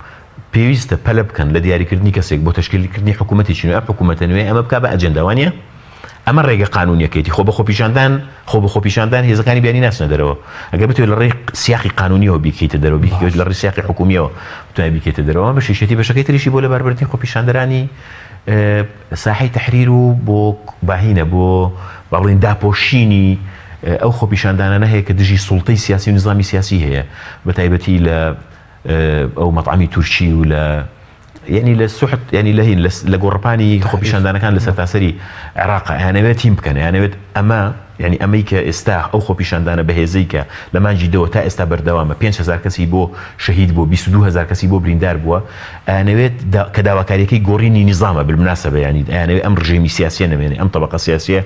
پێویستە پەلە بکەن لە دیاریکردنی کەسێک بۆ تشکیلکردنی حکوومەتێکی نوێ حکوومەتە نوێ ئەمە بکە بە ئەجەنداوانیە ئەمە ڕێگە قانونیەکەیتی خۆ بە خۆپیشاندان هێزەکانی بیانی ناچنە دەرەوە ئەگەر بتوێت لە ڕێی سیاقی قانونیەوە بیکەیتە دەرەوە بیکەوێت لە ڕێی سیاقی حکومیەوە بتوانێت بیکەیتە دەرەوە بە شێشەتی بەشەکەی تریشی بۆ لەباربردنی خۆپیشاندەرانی ساحەی تەحریر و بۆ باهینە بۆ بەڵێن داپۆشینی ئەو خۆپیشاندانانە هەیە کە دژی سوڵتەی سیاسی و نظامی سیاسی هەیە بە تایبەتی لە ئەو مەطعمی تورکی و لە ینی لە سوحت ینی لە گۆڕپانی خۆپیشاندانەکان لە سەرتاسەری عێراق یانەوێت تیم بکەن یانەوێت ئەمە ینی ئەمەی کە ئێستا ئەو خۆپیشاندانە بەهێزەی کە لە مانجی دەوە تا ئێستا بەردەوامە 5,000 کەسی بۆ شەهید بۆ 22,000 کەسی بۆ بریندار بووە ئەیانەوێت کە داواکاریەکەی گۆڕینی نظامە بالمناسبە ینی ئەیانەوێت ئەم ڕژێمی سیاسیە نەمێنێ ئەم طبقە سیاسیە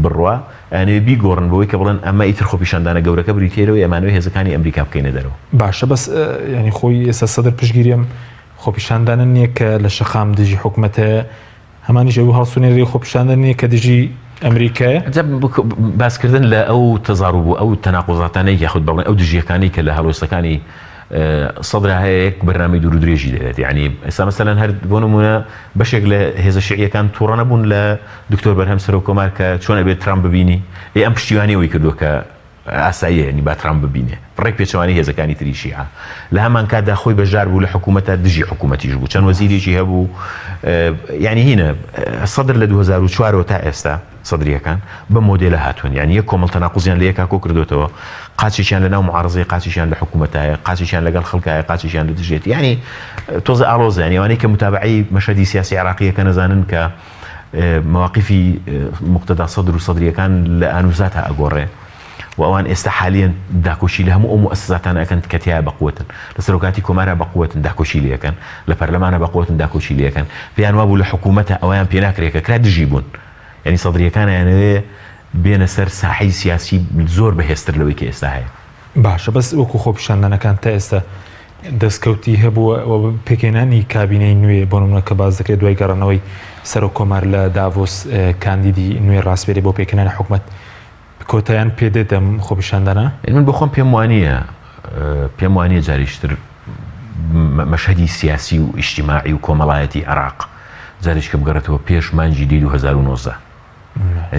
بڕوا ئەیانەوێت بیگۆڕن بەوەی کە بڵێن ئەمە ئیتر خۆپیشاندانە گەورەکە بریتێرەوە ئەمانەوێت هێزەکانی ئەمریکا بکەینە دەرەوە باشە بەس ینی خۆی ئێستا سەدر پشگیریم خۆپیشاندانە نییە کە لە شەقام دژی حکوومەتە هەمانیش ئەو هەڵسوونێری خۆپیشاندان نییە کە دژی ئەمریکایە باسکردن لە ئەو تەزار بوو ئەو تەناقوزاتانەی یاخود بڵێن ئەو دژیەکانی کە لە هەڵوێستەکانی سەدرا هەیە یەک بەرنامەی دوور و درێژی دەوێت یعنی ئێستا مەسەلەن هەر بۆ نمونە بەشێک لە هێزە شیعیەکان تووڕە نەبوون لە دکتۆر بەرهەم سەرۆکۆمار کە چۆن ئەبێت ترامپ ببینی ئەم پشتیوانیەوەی کردووە کە ئاساییە ینی با ترامپ ببینێ ڕێک پێچەوانی هێزەکانی تری شیعە لە هەمان کاتدا خۆی بەژار بوو لە حکوومەتە دژی حکوومەتیش بوو چەند وەزیرێکی هەبوو ینی هینە سەدر لە 2004 تا ئێستا سەدریەکان بە مۆدێلە هاتوون یعنی یەک کۆمەڵ تەناقوزیان لە یەکا کۆ کردوێتەوە قاچێکیان لە ناو معارزەی قاچێکیان لە حکوومەتایە قاچێکیان لەگەڵ خەڵکایە قاچێکیان لە دژێت یعنی تۆزە ئاڵۆزە یعنی کە متابعی مەشهدی سیاسی عێراقیەکە نەزانن کە مواقفی مقتدا سەدر و سەدریەکان لە ئانوزاتە ئەگۆڕێ و ئەوان ئێستا حالیان داکۆشی لە هەموو ئەو مؤسساتانە ئەەکەن کەتیایە بەقوتن لە سەرۆکاتی کۆمارە بەقوتن داکۆشی لەکەن لە پەرلەمانە بەقوتن داکۆشی لەکەن پێیان وابوو لە حکوومەتە ئەویان پێ ناکرێت کە کرا دژی بوون ینی سەدریەکانیانەوێ بێنە سەر ساحەی سیاسی زۆر بەهێزتر لەوەی کە ئێستا هەیە باشە بەس وەکو خۆپیشاندانەکان تا ئێستا دەستکەوتی هەبووە پێکێنانی کابینەی نوێ بۆ نمونە کە باز دەکرێت دوای گەڕانەوەی سەرۆک کۆمار لە داڤۆس کاندیدی نوێ ڕاستپێری بۆ پێکێنانی حکوومەت کۆتاییان پێدێت ئەم خۆپیشاندانە من بۆ خۆم پێم وانیە جاریشتر مەشهدی سیاسی و ئیجتیماعی و کۆمەڵایەتی عێراق جارێک کە بگەڕێتەوە پێش مانجی دی 2019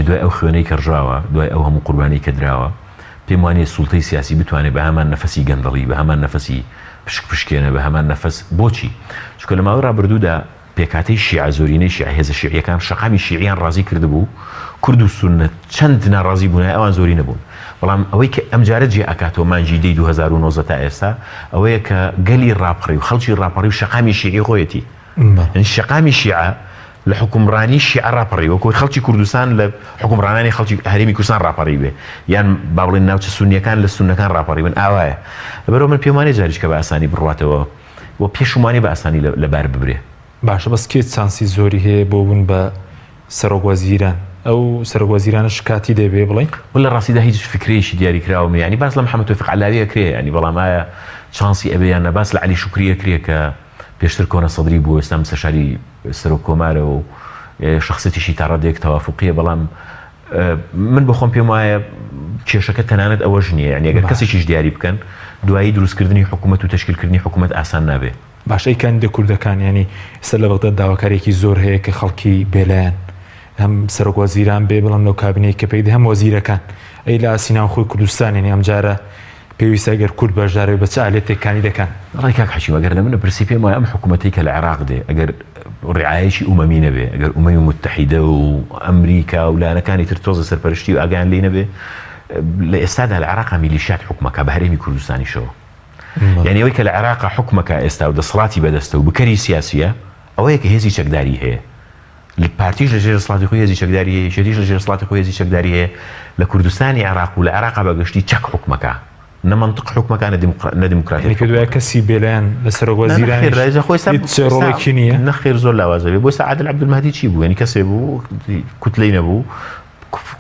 دوای ئەو خوێنەی کە ڕژاوە دوای ئەو هەموو قوربانەی کە دراوە پێم وانیە سوڵتەی سیاسی بتوانێت بە هەمان نەفەسی گەندەڵی بە هەمان نەفەسی پشکێنە بە هەمان نەفەس بۆچی چونکە لە ماوەی ڕابردوودا پێکاتەی شیعە زۆرینەی شیعە هێزە شیعیەکان شەقامی شیعیان ڕازی کردبوو کورد و سوننە چەند ناڕازی بوون ئەوان زۆری نەبوون بەڵام ئەوەی کە ئەم جارە جێ ئەکاتەوە مانجی دی 2019 تا ئێستا ئەوەیە کە گەلی ڕاپەڕی و خەڵکی ڕاپەڕی و شەقامی شیعی خۆیەتی شەقامی شیعە لە حکومڕانی شیعە ڕاپەڕی وەکو خەڵکی کوردستان لە حکومڕانانی خەڵکی هەرێمی کوردستان ڕاپەڕی بێ یان با بڵێن ناوچە سونیەکان لە سونەکان ڕاپەڕی بن ئاوایە لەبەرەوە من پێم وانێ جاریش کە بە ئاسانی بڕواتەوە بۆ پێشومانی بە ئاسانی لەبار ببرێ باشە بەس کێ چانسی زۆری هەیە بۆ بوون بە سەرۆک وەزیران ئەو سەرۆک وەزیرانە شکاتی دەبێ بڵێ لە ڕاستیدا هیچ فکرێکی دیاری کراوە ینی باس لە محەممەد تۆفیق عەلاویە کرێ ینی بەڵام ئایا چانسی ئەبێیان نەباس لە عەلی شوکریە کرێ کە پێشتر کۆنە سەدری بوو ئێستا مستەشاری سەرۆک کۆمارە و شخصەتیشی تا ڕادێک تەوافقیە بەڵام من بە خۆم پێم وایە کێشەکە تەنانەت ئەوەش نییە یعنی ئەگەر کەسێکیش دیاری بکەن دوایی دروستکردنی حکوومەت و تشکیلکردنی حکوومەت ئاسان نابێ باشەیکانی دە کوردەکان ینی ئێستا لە بەغداد داواکارێکی زۆر هەیە کە خەڵکی بێلایەن هەم سەرۆک وەزیران بێ بەڵام لەو کابینەی کە پێی هەم وەزیرەکان ئەی لە ئاسیناو خۆی کوردستان ینی ئەم جارە پێویستە ئەگەر کورد بەشدارێ بە چ ئالێتێکانی دەکەن ڕای کاک حەشیم ئەگەر لە منە پرسی پێم وایە ئەم حکوومەتەی کە لە عێراق دێ ئەگەر ڕعایەشی ئومەمی نەبێ ئەگەر ئومەمی متحیدە و ئەمریکا و لایەنەکانی تر تۆزە سەرپەرشتی و ئاگیان لێ نەبێ لە ئێستادا لە عێراقا میلیشیات حکومەکە بە هەرێمی کوردستانیشەوە یعنی ئەوەی کە لە عێراقا حکومەکە ئێستا و دەسەڵاتی بەدەستە و بکەری سیاسیە ئەوەیە کە هێزی چەکداری هەیە پارتیش لە ژێر دەسەڵاتی خۆی هێزی چەکداری هەیە شەریش لە ژێر دەسەڵاتی خۆی هێزی چەکداری هەیە لە کوردستانی عێراق و لە عێراقا بەگشتی چەک حکومەکە نەمەنطق حکومەکە نەدیموکراتی کردووە کەسی بێلایەن لەسەر وەزیرانی ڕۆڵێکی نییە نەخێر زۆر لاوازە بێ بۆ عادل عەبدولمەهدی چی بوو ینی کەسێ بوو کوتلەی نەبوو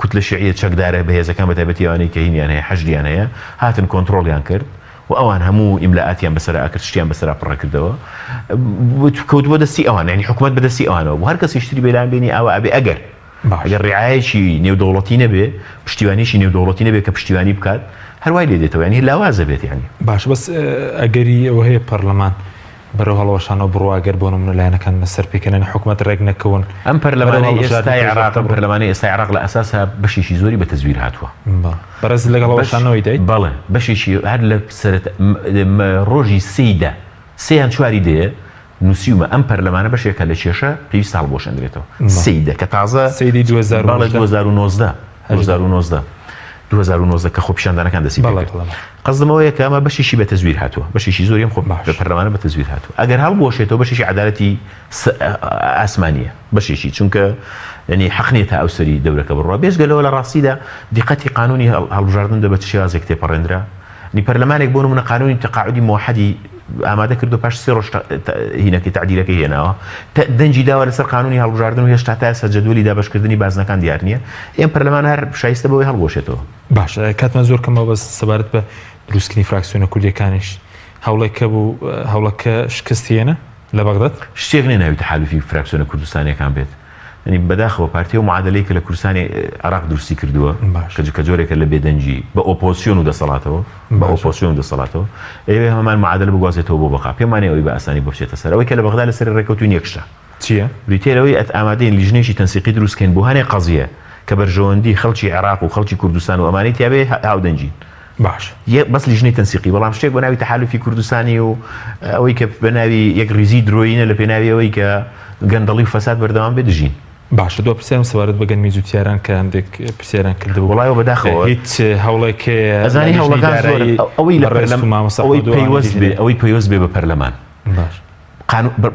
کوتلە شیعیە چەکدارە بەهێزەکان بەتایبەتی ئەوانەی کە هینیان هەیە حەشدیان هەیە هاتن کۆنتڕۆڵیان کرد و ئەوان هەموو ئیملاعاتیان بەسەر ئاکرد شتیان بەسەر پڕەکردەوە کەوت بۆ دەستی ئەوان ینی حکومەت بەدەستی ئەوانەوە بۆ هەر کەسی شتری بێلایەن بینی ئەوە ئەبێ ئەگەر ڕعایەکی نێودەوڵەتی نەبێ پشتیوانیشی نێودەوڵەتی نەبێ کە پشتیوانی بکات هەروای لێ دێتەوە ینی لاوازە بێت ینی باش بەس ئەگەری ئەوە هەیە پەرلەمان بەرەو هەڵەوەشانەوە بڕواگەر بۆ نمونە لایەنەکان بەسەر پێکەنەوەی حکومەت ڕێک نەکەون ئەم پەرلەمانەی ئێستای عێراق پەرلەمانی ئێستای عێراق لە ئەساسا بەشێکی زۆری بە تەزویر هاتووە بەڕێز لەگەڵەوەشانەوەی دەیت بەڵێ بەشێکی هەر لە ڕۆژی سێیدا سێیان چواری دێ نووسیومە ئەم پەرلەمانە بەشێکە لە کێشە پێویست هەڵبۆشەندرێتەوە سێیدە کە تازە سەیدی 2019 کە خۆپیشاندانەکان دەسی قەزمەوەیە کە ئەمە بەشێکی بە تەزویر هاتووە بەشێکی زۆریم خۆ بە پەرلەمانە بە تەزویر هاتووە ئەگەر هەڵبۆشێتەوە بەشێکی عەدالەتی ئاسمانیە بەشێکی چونکە ینی حەق نییە تا ئەو سەری دەورەکە بڕوا بێژگەلەوە لە ڕاستیدا دیقەتی قانونی هەڵبژاردن دەبێت شێوازێک تێپەڕێنرا نی پەرلەمانێک بۆ نمونە قانونی تەقاعودی موحەدی ئامادە کردو پاش 3 ڕۆژ هینەکەی تعدیلەکەی هێناوە دەنجی داوە لەسەر قانونی هەڵبژاردن و هێشتا تا ئێستا جەدوەلی دابەشکردنی بازنەکان دیار نییە ئێم پەرلەمان هەر شایستە بەوەی هەڵبۆشێتەوە باش کاتمان زۆر کەمەوە بەس سەبارەت بە دروستکردنی فراکسیۆنە کوردیەکانیش هەوڵێکە بوو هەوڵەکە شکستیێنە لە بەغداد شتێک نێناوی تەحالوفی فراکسیۆنە کوردستانیەکان بێت ینی بەداخەوە پارتیە و معادلەی کە لە کوردستانی عێراق دروستی کردووە کە جۆرێکە لە بێدەنجی بە ئۆپۆزیسیۆن و دەسەڵاتەوە بە ئۆپۆزیسیۆن و دەسەڵاتەوە ئێوێ هەمان معادلە بگوازێتەوە بۆ بەقا پێمانێ ئەوەی بە ئاسانی بۆ بچێتە سەر ئەوەی کە لە بەغدا لەسەر ڕێکەوتووی یەکشتە چییە بریتێرەوەی ئامادەین لیژنێکی تەنسیقی دروستکەین بۆ هەنێ قەزیە کە بەرژەوەندی خەڵکی عێراق و خەڵکی کوردستان و ئەمانەی تیاابێ هاودەنجین باش بەس لیژنەی تەنسیقی بەڵام شتێک بە ناوی تەحالوفی کوردستانی و ئەوەی کە بە ناوی یەک ریزی درۆینە لە پێناوی ئەوەی کە گەندەڵی و فەساد بەردەوام بێ دژین باشە دو پرسیارم سەبارەت بە گەنمی جوتیاران کە هەندێک پرسیاران کردبوو وڵایەوە بەداخەوە هیچ هەوڵێک ئەزانی هەوڵەکان زۆر ئەوەی لە ئەوەی پەیوەست بێ بە پەرلەمان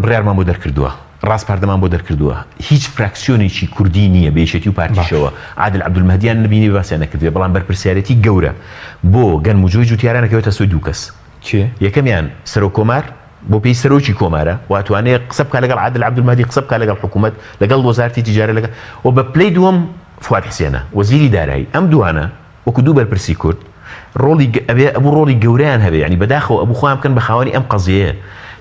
بڕیارمان بۆ دەرکردووە ڕاستپاردەمان بۆ دەرکردووە هیچ فراکسیۆنێکی کوردی نییە بێشێتی و پارتیشەوە عادل عەبدولمەهدیان نبینی باسییان نەکردوێ بەڵام بەرپرسیارەتی گەورە بۆ گەنموجۆی جوتیارانەکەوێتە سۆی دوو کەس یەکەمیان سەرۆکۆمار بۆ پێی سەرۆکی کۆمارە واتوانێت قسە بکات لەگەڵ عادل عەبدولمەهدی قسە بکات لەگەڵ حکوومەت لەگەڵ وەزارەتی تیجارە لەگەڵ و بە پلەی دووەم فواد حسێنە وەزیری دارایی ئەم دوانە وەکو دوو بەرپرسی کورد ئەبوو ڕۆڵی گەورەیان هەبێ ینی بەداخەوە ئەبوو خۆیان بکەن بە خاوەنی ئەم قەزیەیە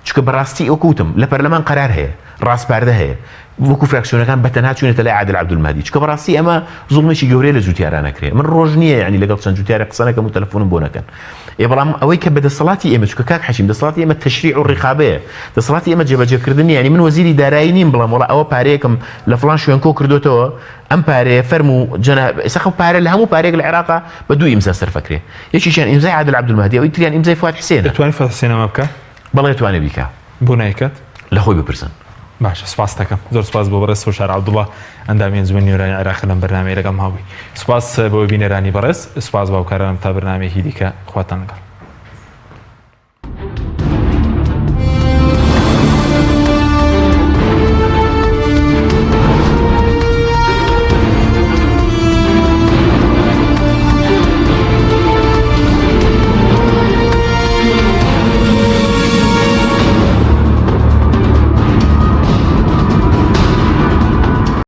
چونکە بەڕاستی ئەو کوتم لە پەرلەمان قەرار هەیە ڕاستپاردە هەیە وەکو فراکسیۆنەکان بەتەنها چوونێتە لای عادل عەبدولمەهدی چونکە بەڕاستی ئەمە زوڵمێکی گەورەیە لە جوتیارانەکرێ من ڕۆژ نییە ینی لەگەڵ چەند جوتیارە قسە نەکەم و تەلەفۆنم بۆ نەکەن بەڵام ئەوەی کە بەدەسەڵاتی ئێمە چونکە کاک حەشیم دەسەڵاتی ئێمە تەشریع و ڕێخابەیە دەسەڵاتی ئێمە جێبەجێکردنی ینی من وەزیری دارایی نیم بڵام وڵا ئەوە پارەیەکم لە فڵان شوێن کۆ کردوتەوە ئەم پارەیە فەرم و ئێستا پارە لە هەموو پارێک لە عێراقا بە دوو ئیمزا سەرفەکرێ یەکیشیان ئیمزای عادل عەبدولمەهدی ئەوەی تریان ئیمزای فواد حسێنە دەتوانێت فواد حسێن ئەمە بکات بەڵێ توانێت بیکات بۆ نایکات لە خۆی بپرسن باشە سپاس دەکەم زۆر سپاس بۆ بەڕێز سۆشار عەبدوڵڵا ئەندامی ئەنجومەنی نوێنەرانی عێراق لەم بەرنامەیە لەگەڵم هاوبووی سپاس بۆ بینەرانی بەڕێز سپاس باوکارانم تا بەرنامەیەکی دیکە خواتان لەگەڵ